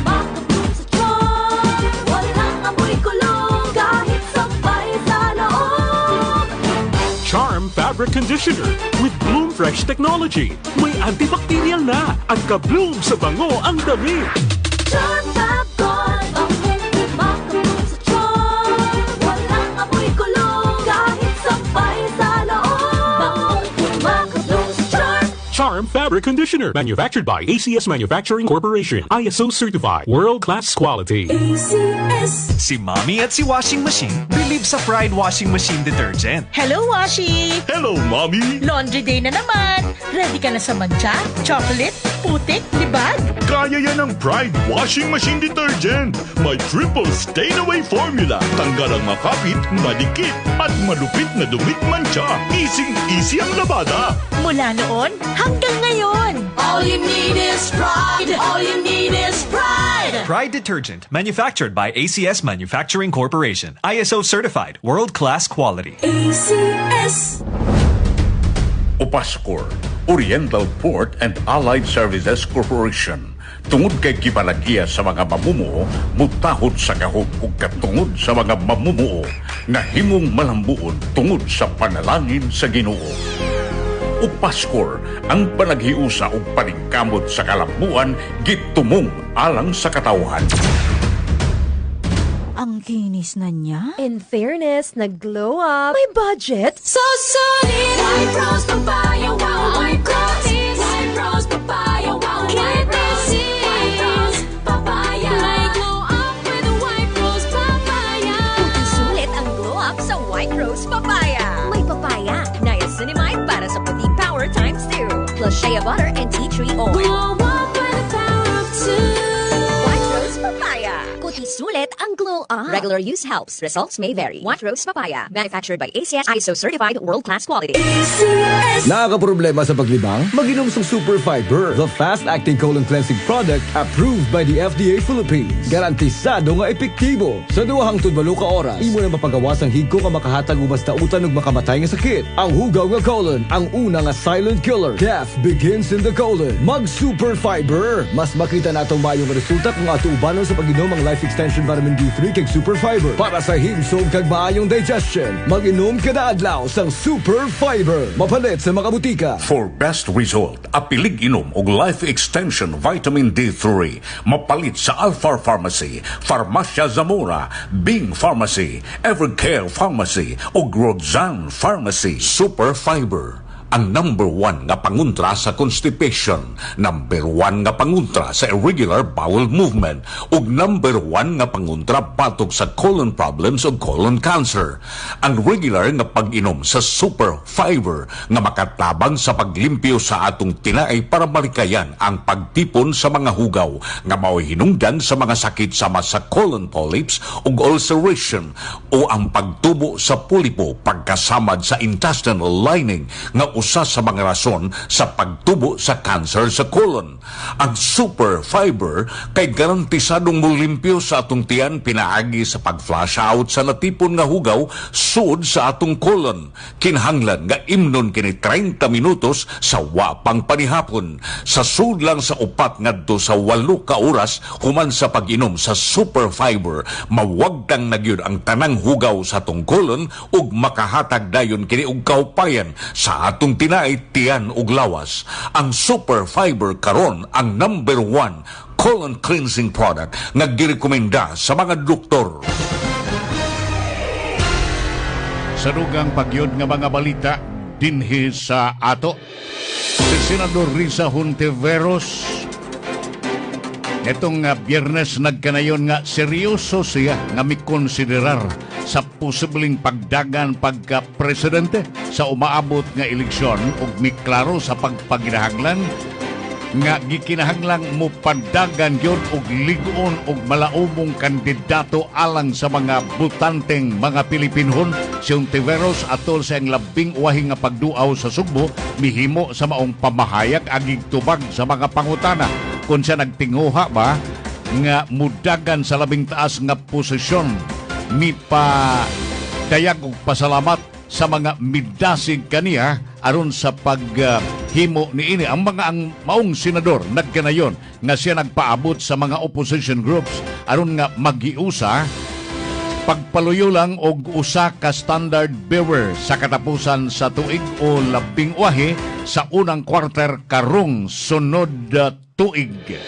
makabloom sa charm. Walang amoy kulong kahit sabay sa loob. Charm Fabric Conditioner with Bloom Fresh Technology. May antibacterial na at ka-bloom sa bango ang damit. Charm Top Gold ang makabloom sa charm. Walang amoy kulong kahit sabay sa loob. Makabloom sa charm. Charm Fabric Conditioner, manufactured by ACS Manufacturing Corporation. ISO certified, world-class quality. ACS. Si Mommy at si Washing Machine believe sa Pride Washing Machine Detergent. Hello, Washi! Hello, Mommy! Laundry day na naman. Ready ka na sa mancha, chocolate, putik, libag? Kaya yan ang Pride Washing Machine Detergent. May triple stain-away formula. Tanggal ang makapit, madikit, at malupit na dumit mancha. Easy ang labada. Mula noon hanggang ngayon. All you need is pride. All you need is pride. Pride Detergent, manufactured by ACS Manufacturing Corporation. ISO certified, world-class quality. ACS. Opascor, Oriental Port and Allied Services Corporation. Tungod kay kipalagiya sa mga mamumuo, mutahod sa kahog ug katungod sa mga mamumuo nga himong malambuon tungod sa panalangin sa Ginoo. Opascor, ang panaghiusa ug paningkamot sa kalambuan gitumong alang sa katawhan. Ang kinis na niya. In fairness, nag-glow up. May budget. So solid. White rose papaya, wow, white rose. White rose papaya, wow, white rose. White rose papaya. May glow up with a white rose papaya. Sulit ang glow up sa White Rose Papaya. May papaya, niacinamide para sa puting power ×2, plus shea butter and tea tree oil. Glow up with the power of 2. White Rose Papaya. Kuti sulit ang glow up. Regular use helps. Results may vary. White Rose Papaya. Manufactured by ACS ISO certified world-class quality. ACS. Nakakaproblema sa paglibang? Mag-inom sa Super Fiber, the fast-acting colon cleansing product approved by the FDA Philippines. Garantisado nga epektibo. Sa 2 ka oras, imo na mapagawas ang higko ka makahatag ubas na utan ug makamatay nga sakit. Ang hugaw nga colon, ang una nga silent killer. Death begins in the colon. Mag Super Fiber. Mas makita natong mayong resulta kung ato ubanon sa pag-inom ang Life Extension Vitamin D3 kag Super Fiber para sa himsog kag maayong digestion. Mag-inom kada adlaw sang Super Fiber. Mapalit sa mga butika. For best result, apilig inom og Life Extension Vitamin D3. Mapalit sa Alpha Pharmacy, Farmacia Zamora, Bing Pharmacy, Evercare Pharmacy ug Roxanne Pharmacy. Super Fiber, ang number 1 nga panguntra sa constipation, number 1 nga panguntra sa irregular bowel movement, ug number 1 nga panguntra batok sa colon problems o colon cancer. Ang regular nga pag-inom sa Super Fiber nga makatabang sa paglimpyo sa atong tinaay para malikayan ang pagtipon sa mga hugaw nga mao'y hinungdan sa mga sakit sama sa colon polyps ug ulceration o ang pagtubo sa pulipo pagkasamad sa intestinal lining nga usa sa mga rason sa pagtubo sa cancer sa colon. Ang Super Fiber kay garantisadong mulimpyo sa atong tiyan pinaagi sa pag-flush out sa natipon nga hugaw sud sa atong colon. Kinahanglan nga imnon kini 30 minutos sa wapang panihapon. Sa sud lang sa 4 ngadto sa 8 ka oras human sa pag-inom sa Super Fiber, mawagtang nagyud ang tanang hugaw sa atong colon ug makahatag dayon kini og kaupayan sa atong tinaay tiyan ug lawas. Ang Super Fiber karon ang number 1 colon cleansing product nga girekomenda sa mga doktor. Sa dugang pagyod nga mga balita dinhi sa ato, si Senador Risa Hontiveros itong Biyernes nagkanayon nga seryoso siya nga mikonsiderar sa posibleng pagdagan pagka-presidente sa umaabot nga eleksyon ug miklaro sa pagpaginahanglan nga gikinahanglang mo pagdagan yun og ligon og malaumong kandidato alang sa mga butanteng mga Pilipinhon. Si Hontiveros atol sa ang labing uwahi nga pagduaw sa Sugbo mihimo sa maong pamahayag agig tubag sa mga pangutana kung siya nagtinguha ba nga mudagan sa labing taas nga posisyon. Mi pa dayag og pasalamat sa mga midasig kaniya aron sa paghimo niini ang maong senador nagkanayon nga siya nagpaabot sa mga opposition groups aron nga magiusa pagpaluyo lang og usa ka standard bearer sa katapusan sa tuig o labing uwahi sa unang quarter karong sunod tuig.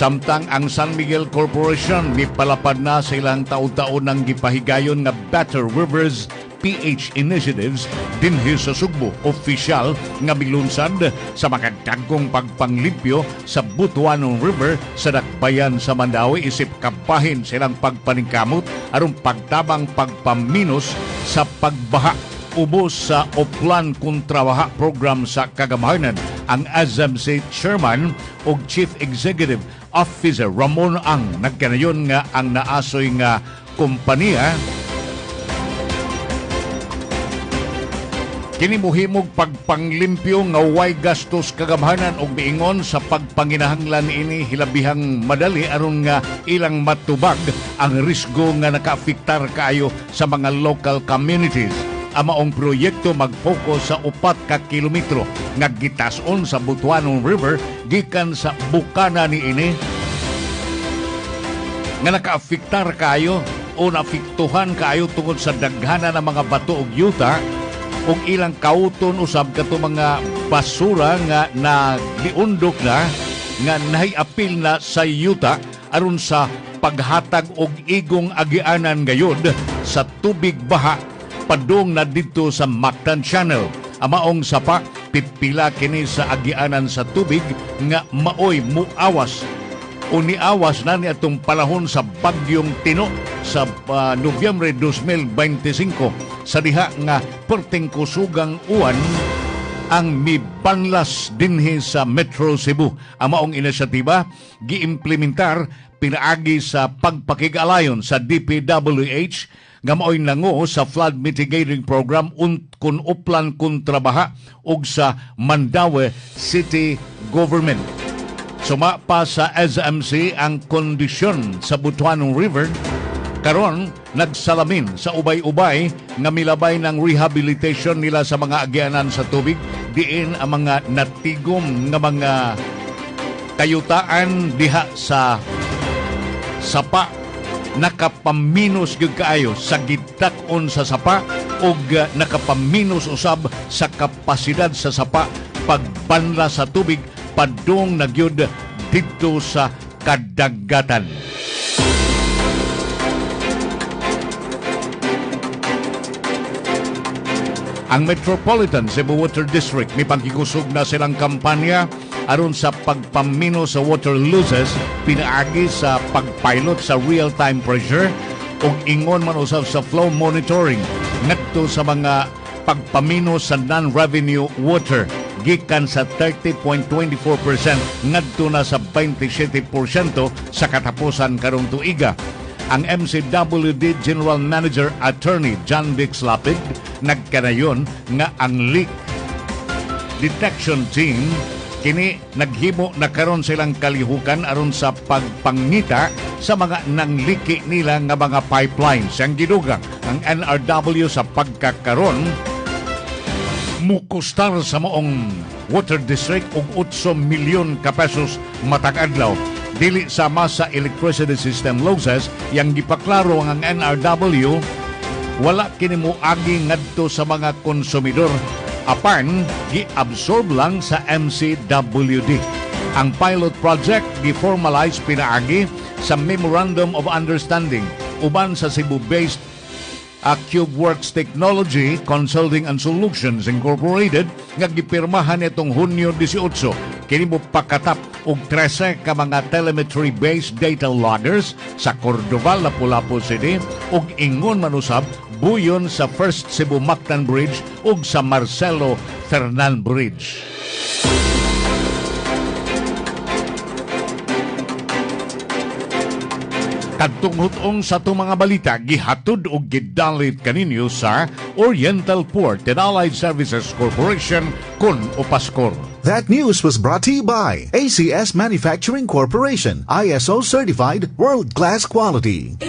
Samtang ang San Miguel Corporation nipalapad na sa ilang taon-taon ng gipahigayon nga Better Rivers PH Initiatives dinhi sa Sugbo. Opisyal nga milunsad sa makadagkong pagpanglimpyo sa Butuanon River sa dakbayan sa Mandawi isip kabahin silang pagpaningkamot aron pagtabang pagpaminos sa pagbaha. Ubos sa Oplan Kontrabaha Program sa Kagamahanan ang ASMC Chairman o Chief Executive Officer Ramon Ang nagkanayon nga ang naasoy nga kompanya kini muhimog pagpanglimpyo nga way gastos kagamahanan og miingon sa pagpanginahanglan ini hilabihang madali aron nga ilang matubag ang risgo nga nakaapektar kaayo sa mga local communities. Ang maong proyekto mag-focus sa 4 ka kilometro nga gitason sa Butuanon River gikan sa bukana niini nga nakaapektar kaayo o naapektuhan kaayo tungod sa daghana ng mga bato ug yuta ug ilang kauton usab kato mga basura nga nagliundok na nga nahiapil na sa yuta aron sa paghatag og igong agianan gayud sa tubig baha padung na dito sa Mactan Channel. Amaong sapa pipila kini sa agianan sa tubig nga maoy muawas o niawas na ni atong panahon sa bagyong Tino sa Nobyembre 2025 sa diha nga perting kusugang uwan ang mibanlas dinhi sa Metro Cebu. Ang maong inisyatiba giimplementar pinaagi sa pagpakigalayon sa DPWH nga maoy nangu sa flood mitigating program kun Oplan Kontrabaha ug sa Mandawi City Government. Suma pa sa SMC ang kondisyon sa Butuanon River karon nagsalamin sa ubay-ubay nga milabay ng rehabilitation nila sa mga agianan sa tubig diin ang mga natigom nga mga kayutaan diha sa sapa nakapaminos gyud kaayo sa gitak-on sa sapa ug nakapaminos usab sa kapasidad sa sapa pagbanla sa tubig padung na gyud dito sa kadagatan. Ang Metropolitan Cebu Water District ni pagkikusog na silang kampanya aron sa pagpamino sa water losses pinaagi sa pagpilot sa real-time pressure ug ingon man usab sa flow monitoring ngadto sa mga pagpamino sa non-revenue water gikan sa 30.24% ngadto na sa 27% sa katapusan karong tuiga. Ang MCWD General Manager Attorney John Dix Lapid nagkanayon nga ang leak detection team kini naghimo na karon silang kalihukan aron sa pagpangita sa mga nangliki nila nga mga pipelines. Ang gidugang ang NRW sa pagkakaron mukustar sa maong water district og 8 milyon ka pesos matag adlaw. Dili sama sa electricity system losses yang gipaklaro ang NRW wala kini moagi ngadto sa mga konsumidor Apan, gi-absorb lang sa MCWD. Ang pilot project gi-formalize pinaagi sa Memorandum of Understanding uban sa Cebu-based CubeWorks Technology Consulting and Solutions Incorporated nga gipirmahan itong Hunyo 18. Kini mo pakatap og 13 ka mga telemetry-based data loggers sa Cordova, Lapu-Lapu City ug ingon manusab buyon sa First Cebu Mactan Bridge ug sa Marcelo Fernan Bridge. Kadtong hutong sa itong mga balita, gihatod o gidalit kaninyo sa Oriental Port and Allied Services Corporation kun Opaskor. That news was brought to you by ACS Manufacturing Corporation, ISO certified world-class quality.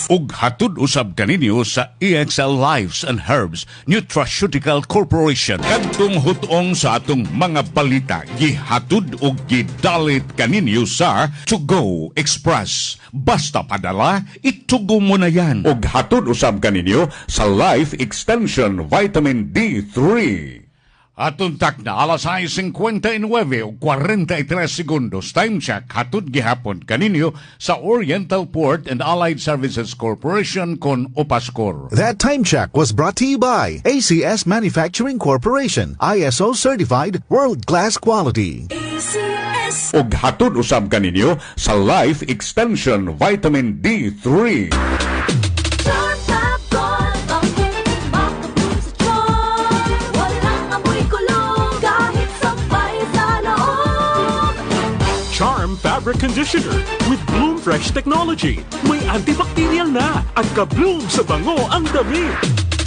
Ug hatod usab kaninyo sa EXL Lives and Herbs Nutraceutical Corporation. Kadtong hutong sa atong mga balita, gihatod ug gidalit kaninyo sa To Go Express. Basta padala, itugo mo na yan. Ug hatod usab kaninyo sa Life Extension Vitamin D3. Atong takna alas 6:59 o 43 segundos. Time check hatod gihapon kaninyo sa Oriental Port and Allied Services Corporation kon Opaskor. That time check was brought to you by ACS Manufacturing Corporation, ISO certified world-class quality. Ug hatod usab kaninyo sa Life Extension Vitamin D3. Charm Fabric Conditioner with Bloom Fresh Technology. May antibacterial na at ka-bloom sa bango ang damit.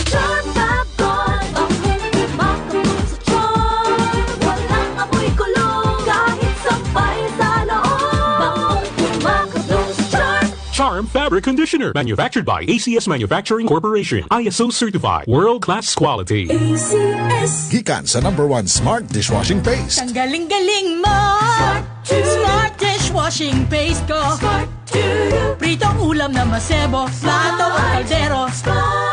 Charm Fab Gold, ang kumakabog sa charm. Walang amoy kulong kahit sampay sa loob. Bangong kumakabog sa charm. Charm Fabric Conditioner. Manufactured by ACS Manufacturing Corporation. ISO certified. World-class quality. ACS. Gikan sa #1 Smart Dishwashing Paste. Ang galing-galing mo! Smart dishwashing paste ko. Pritong ulam na masebo, plato o kaldero.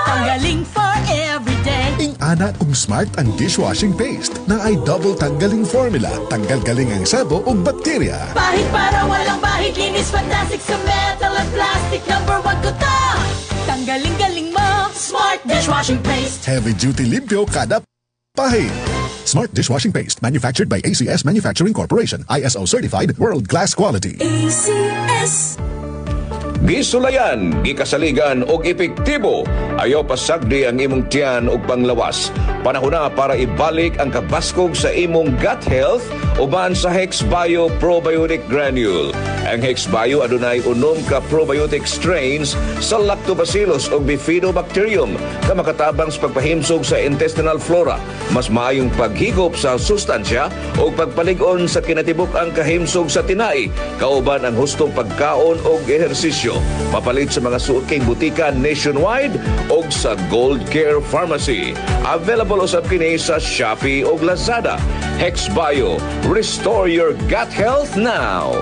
Ang galing for everyday. Ing-ana kung Smart ang dishwashing paste na ay double tanggaling formula. Tanggal galing ang sebo o bakterya. Bahit para walang bahit, linis fantastic sa metal at plastic. #1 ko to! Tanggaling-galing mo, Smart dishwashing paste. Heavy duty limpyo kada pahit. Smart Dishwashing Paste, manufactured by ACS Manufacturing Corporation, ISO certified world-class quality. ACS. Gisulayan, gikasaligan og epektibo. Ayaw pasagdi ang imong tiyan og panglawas. Panahon na para ibalik ang kabaskog sa imong gut health uban sa Hex Bio Probiotic Granule. Ang Hex Bio adunay unom ka probiotic strains sa Lactobacillus ug Bifidobacterium nga makatabang sa pagpahimsog sa intestinal flora, mas maayong paghigop sa sustansya o pagpalig-on sa kinatibuk ang kahimsog sa tinai, kauban ang hustong pagkaon o ehersisyo. Mapalit sa mga suking butika nationwide o sa Gold Care Pharmacy. Available usab kini sa Shopee o Lazada. Hex Bio, restore your gut health now.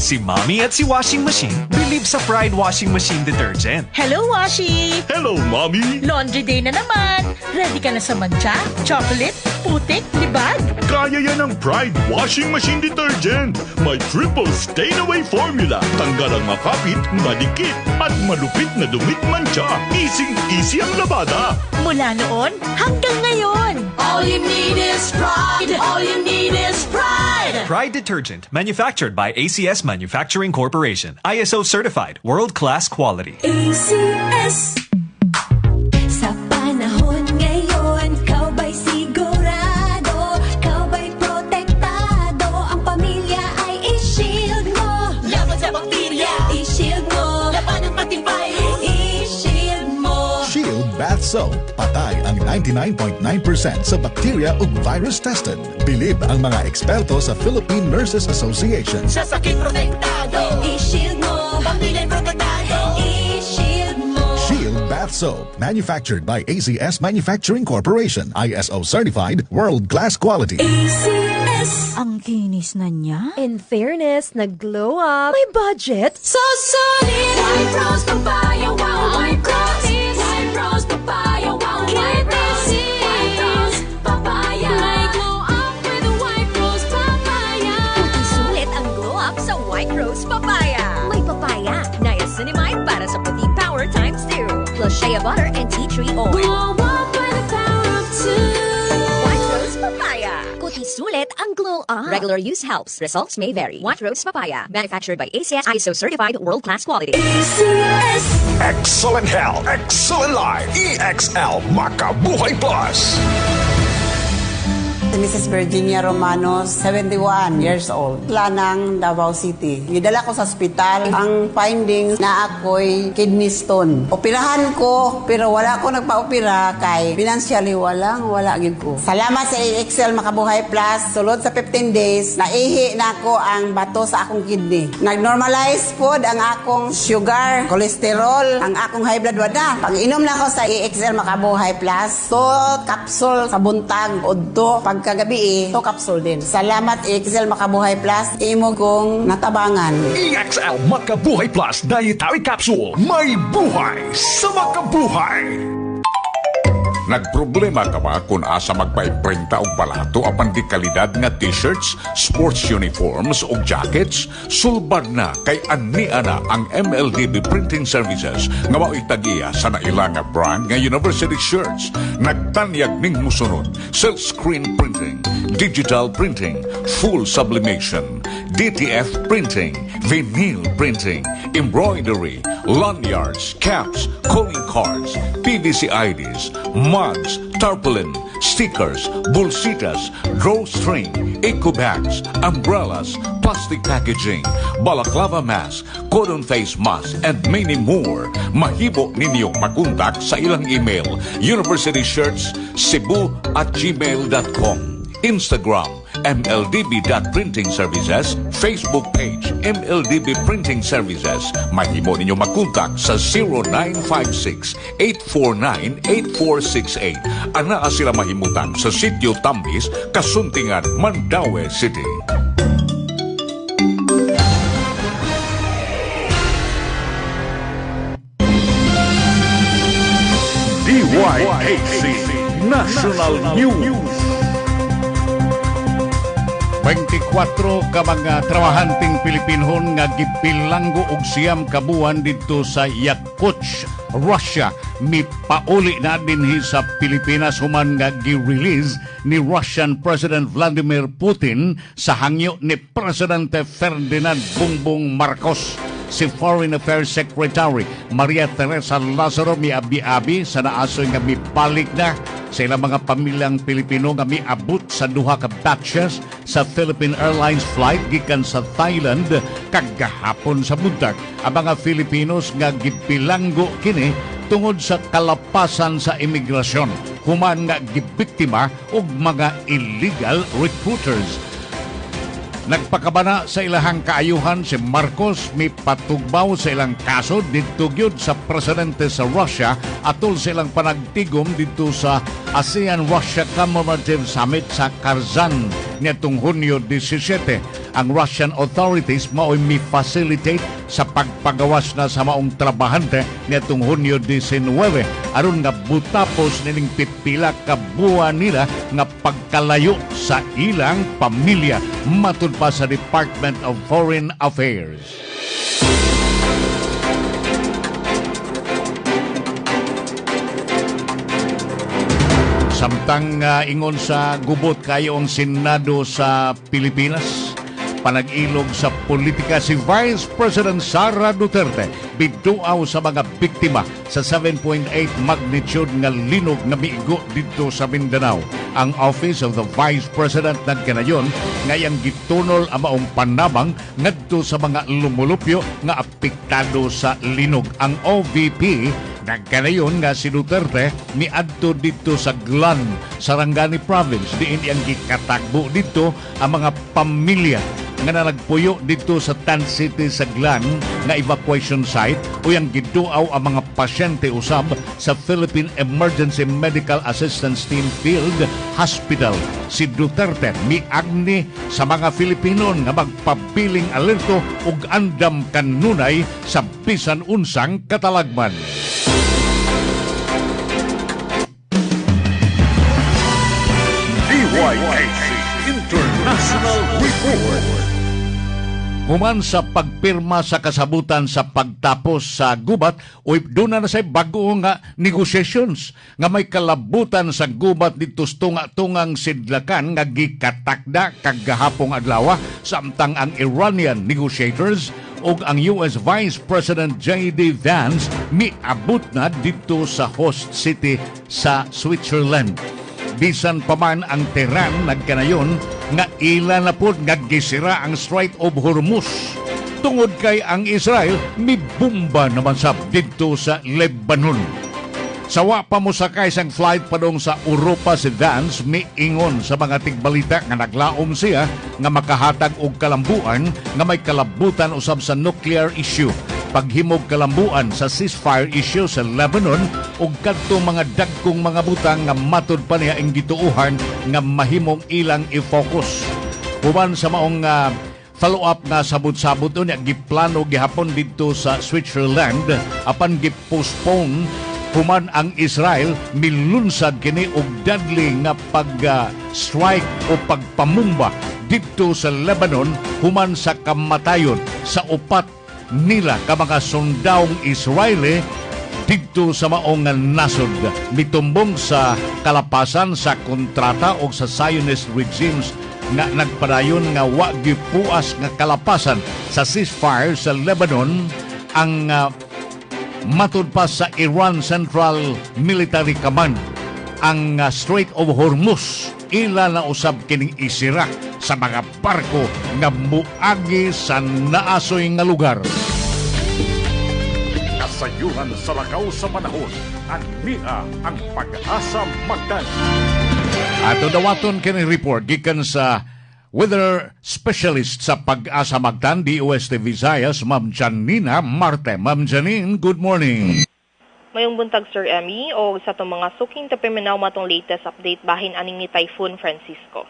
Si Mommy at si Washing Machine believe sa Pride Washing Machine Detergent. Hello, Washi! Hello, Mommy! Laundry day na naman. Ready ka na sa mancha, chocolate, putik, libag? Kaya yan ang Pride Washing Machine Detergent. May triple stain-away formula. Tanggal ang makapit, madikit, at malupit na dumit mancha. Easy ang labada. Mula noon hanggang ngayon. All you need is pride. All you need is pride. Pride Detergent, manufactured by ACS Manufacturing Corporation. ISO certified, world-class quality. ACS. Sa panahon ngayon, kau ba'y sigurado? Kau ba'y protektado? Ang pamilya ay i-shield mo. Laban sa bakterya. I-shield mo. Laban ng patibay. I-shield mo. Shield Bath Soap. Patay ang 99.9% sa bacteria ug virus tested. Bilib ang mga eksperto sa Philippine Nurses Association. Sa sakit protektado. I-shield mo. Pamilya'y protektado. I-shield mo. Shield Bath Soap. Manufactured by ACS Manufacturing Corporation. ISO certified world-class quality. ACS. Ang kinis na niya. In fairness, nag-glow up. May budget. So solid. White Rose Papaya, wow, white rose. White Rose Rose Papaya. May papaya, niacinamide para sa puti power times 2. Plus shea butter and tea tree oil. Glow up by the power of 2. White Rose Papaya. Puti sulit ang glow up. Regular use helps. Results may vary. White Rose Papaya. Manufactured by ACS ISO certified world-class quality. ACS. Excellent health, excellent life. EXL Makabuhay Plus. Mrs. Virginia Romanos, 71 years old, Lanang, Davao City. Gidala ko sa ospital. Ang findings na ako'y kidney stone. Operahan ko, pero wala ko nagpa-opera kay financially wala gid ko. Salamat sa EXL Makabuhay Plus. Sulod sa 15 days, naihi na ko ang bato sa akong kidney. Nag-normalize food ang akong sugar, cholesterol, ang akong high blood wala. Pag-inom na ko sa EXL Makabuhay Plus, so capsule sa buntag, udto, pagkagabi to capsule din. Salamat EXL Makabuhay Plus, imo kong natabangan. EXL Makabuhay Plus Dietary Capsule. May buhay sa makabuhay. Nagproblema ka ba kung asa magpaimprinta og balato apan di kalidad nga t-shirts, sports uniforms o jackets? Sulbad na kay ania na ang MLDB Printing Services nga mao'y tagiya sa naila nga brand nga university shirts. Nagtanyag ning musunod: silkscreen printing, digital printing, full sublimation, DTF printing, vinyl printing, embroidery, lanyards, caps, calling cards, PVC IDs, mugs, tarpaulin, stickers, bolsitas, drawstring, eco bags, umbrellas, plastic packaging, balaclava mask, cotton face mask, and many more. Mahibo ninyong makontak sa ilang email, universityshirtscebu@gmail.com, Instagram, MLDB.Printing Services, Facebook page, MLDB Printing Services. Mahimo ninyo makontak sa 0956-849-8468. Anaa sila mahimutan sa Sitio Tambis, Kasuntingan, Mandaue City. DYHC National News. 24 ka mga trabahanting Pilipinhon nga gipilanggo og siyam ka buwan didto sa Yakutsk, Russia. Mipauli na dinhi sa Pilipinas human nga gi-release ni Russian President Vladimir Putin sa hangyo ni Presidente Ferdinand Bongbong Marcos. Si Foreign Affairs Secretary Maria Teresa Lazaro miabi-abi sa naasoy nga mibalik na sa ilang mga pamilyang Pilipino nga miabot sa duha ka batches sa Philippine Airlines flight gikan sa Thailand kagahapon sa buntag. Ang mga Filipinos nga gipilanggo kini tungod sa kalapasan sa imigrasyon, human nga gibiktima og mga illegal recruiters. Nagpakabana sa ilahang kaayuhan si Marcos mipatugbaw sa ilang kaso didto gyud sa presidente sa Russia atol sa ilang panagtigom didto sa ASEAN-Russia Commemorative Summit sa Kazan niadtong Hunyo 17. Ang Russian authorities mao'y mi-facilitate sa pagpagawas na sa maong trabahante niadtong Hunyo 19 aron nga butapos nining pipila ka buwan nila nga pagkalayo sa ilang pamilya, matud pa sa Department of Foreign Affairs. Samtang ingon sa gubot kayo ang Senado sa Pilipinas, panag-ilog sa politika si Vice President Sara Duterte biduaw sa mga biktima sa 7.8 magnitude nga linog nga miigo dito sa Mindanao. Ang Office of the Vice President nagkanayon ngayang gitunol ang maong panabang ngadto sa mga lumulupyo nga apektado sa linog. Ang OVP nagkanayon nga si Duterte miadto dito sa Glan, Sarangani Province, diin iyang gikatagbo dito ang mga pamilya nga nagpuyo dito sa Tan City sa Glan nga evacuation site o yang giduaw ang mga pasyente usab sa Philippine Emergency Medical Assistance Team Field Hospital. Si Duterte miagni sa mga Filipino nga magpabiling alerto ug andam kanunay sa bisan unsang katalagman. DYHC International Report. Human sa pagpirma sa kasabutan sa pagtapos sa gubat, o doon na say bago nga negotiations nga may kalabutan sa gubat dito tunga-tungang sidlakan nga gikatakda kagahapong adlaw samtang ang Iranian negotiators ug ang US Vice President J.D. Vance miabot na dito sa host city sa Switzerland. Bisan pa man ang Tehran nagkanayon nga ila na po naggisira ang Strait of Hormuz. Tungod kay ang Israel mibumba naman sab dito sa Lebanon. Sawa pa mo sakay sang flight padong sa Europa si Vance miingon sa mga tigbalita nga naglaom siya nga makahatag og kalambuan nga may kalabutan usab sa nuclear issue, paghimog kalambuan sa ceasefire issue sa Lebanon ug kadto mga dagkong mga butang nga matud pa niya ang gituuhan nga mahimong ilang i-focus. Human sa maong follow-up nga sabot-sabot niya giplano gihapon dito sa Switzerland apan gipostpone human ang Israel milunsad kini og deadly nga pag-strike o pagpamumba dito sa Lebanon human sa kamatayon sa upat nila ka mga sundawong Israeli dito sa maong nasod mitumbong sa kalapasan sa kontrata o sa Zionist regimes nga nagpadayon nga wa gipuas nga kalapasan sa ceasefire sa Lebanon ang matud pa sa Iran Central Military Command ang Strait of Hormuz ila na usab kining isira sa mga barko nga muagi sa naasoy nga lugar. Kasayuhan sa lakaw sa panahon, anmia ang pag-asa magdan. Ato dawaton kining report gikan sa weather specialist sa Pag-asa Magtan, DOST Visayas, Ma'am Janina Marte. Ma'am Janine, good morning. Mayong buntag, Sir Emmy, o sa itong mga suking tapiminaw matong latest update bahin aning ni Typhoon Francisco.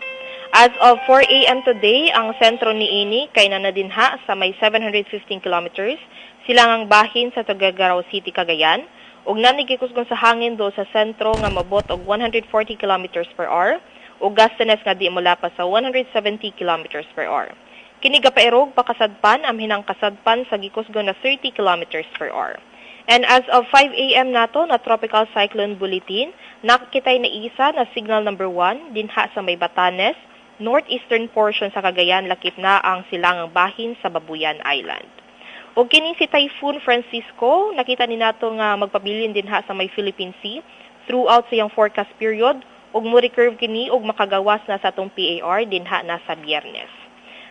As of 4 a.m. today, ang sentro ni Ini kay nanadinha sa may 715 kilometers, silangang bahin sa Tuguegarao City, Cagayan, ug nanigikusgon sa hangin do sa sentro nga mabot og 140 kilometers per hour, o gastanes nga di mula pa sa 170 kilometers per hour. Kini gapairog pakasadpan amhinang kasadpan sa gikusgon na 30 kilometers per hour. And as of 5 a.m. nato na Tropical Cyclone Bulletin, nakikitay na isa na signal number 1 dinha sa may Batanes, northeastern portion sa Cagayan, lakip na ang silangang bahin sa Babuyan Island. O kini si Typhoon Francisco, nakita ni nato nga magpabilin dinha sa may Philippine Sea throughout sa iyang forecast period, ug mo-recurve kini ug makagawas na sa atong PAR dinha na sa Biyernes.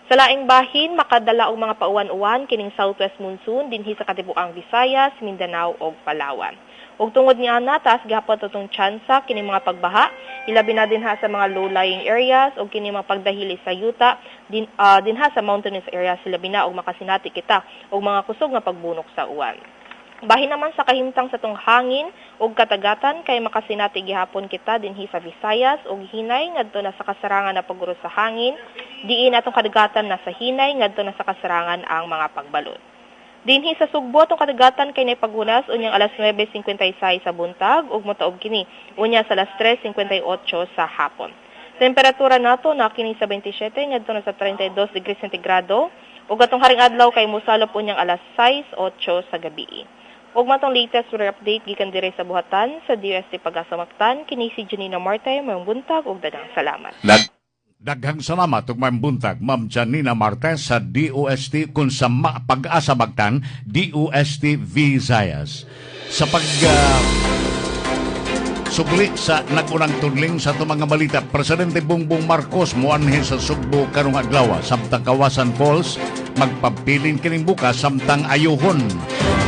Sa laing bahin, makadala og mga pauwan-uwan kining southwest monsoon dinhi sa katibuang Visayas, Mindanao ug Palawan. Ug tungod niana taas gihapon totong tsansa kining mga pagbaha, ilabi na dinha sa mga low-lying areas ug kining mga pagdahili sa yuta dinha sa mountainous areas, ilabi na og makasinati kita og mga kusog nga pagbunok sa uwan. Bahin naman sa kahimtang sa tong hangin ug katagatan kay makasinati gihapon kita dinhi sa Visayas ug hinay ngadto na sa kasarangan na paguro sa hangin, diin atong kadagatan na sa hinay ngadto na sa kasarangan ang mga pagbalot. Dinhi sa Sugbo tong kadagatan kay nay paghunas unyang alas 9:56 sa buntag ug motaog kini unya sa alas 3:58 sa hapon. Temperatura nato na kini sa 27 ngadto na sa 32 degrees centigrado ug atong haring adlaw kay mosalop unyang alas 6:08 sa gabi. Ug matong latest weather update gikan dire sa buhatan sa DOST Pag-asa Magtan, kini si Janina Marte, mayong buntag ug daghang salamat. Daghang salamat ug mayong buntag, Ma'am Janina Marte sa DOST kun sa Pag-asa Magtan, DOST Visayas. Sa sugli sa nagunang tudling sa itong mga balita, Presidente Bongbong Marcos moanhin sa Sugbo karong adlaw samtang Kawasan Falls magpabilin kining bukas samtang ayuhon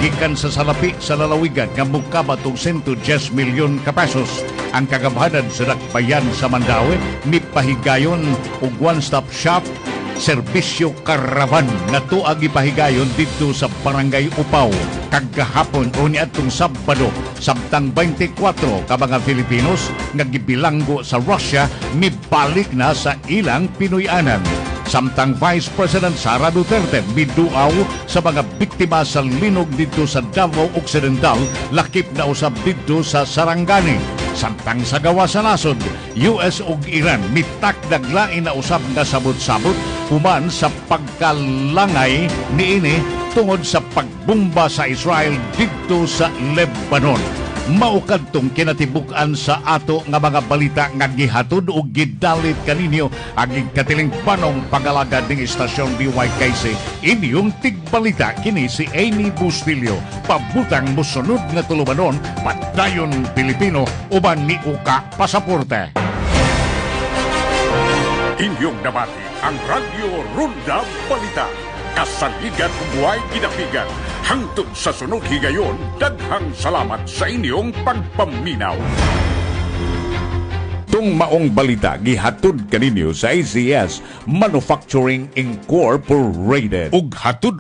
gikan sa salapi sa lalawigan nga mukabat og 110 milyon ka pesos ang kagabhanan sa Dakbayan sa Mandaue mipahigayon og one-stop shop serbisyo karavan nga tuag ipahigayon dito sa Barangay Upaw kagahapon o niadtong Sabado samtang 24 ka mga Filipinos nga gibilanggo sa Russia mibalik na sa ilang Pinoyanan. Samtang Vice President Sara Duterte miduaw sa mga biktima sa linog dito sa Davao Occidental, lakip na usab dito sa Sarangani. Samtang sa gawa sa nasod, US ug Iran mitak daglain na usab nga sabot-sabot human sa pagkalangay niini tungod sa pagbomba sa Israel didto sa Lebanon. Maukad tong kinatibuk-an sa ato nga mga balita nga gihatod o gidalit kaninyo aging katiling panong pag-alagad ng istasyon DYKC. Inyong tigbalita kini si Amy Bustillo. Pabutang musunod nga tulumanon, padayon Pilipino uban ni Uka Pasaporte. Inyong nabati ang Radyo Ronda Balita. Kasaligan buhay kinapigan. Hangtod sa sunod higayon, daghang salamat sa inyong pagpaminaw. Tung maong balita gihatod kaninyo sa ACS Manufacturing Incorporated. Ug hatod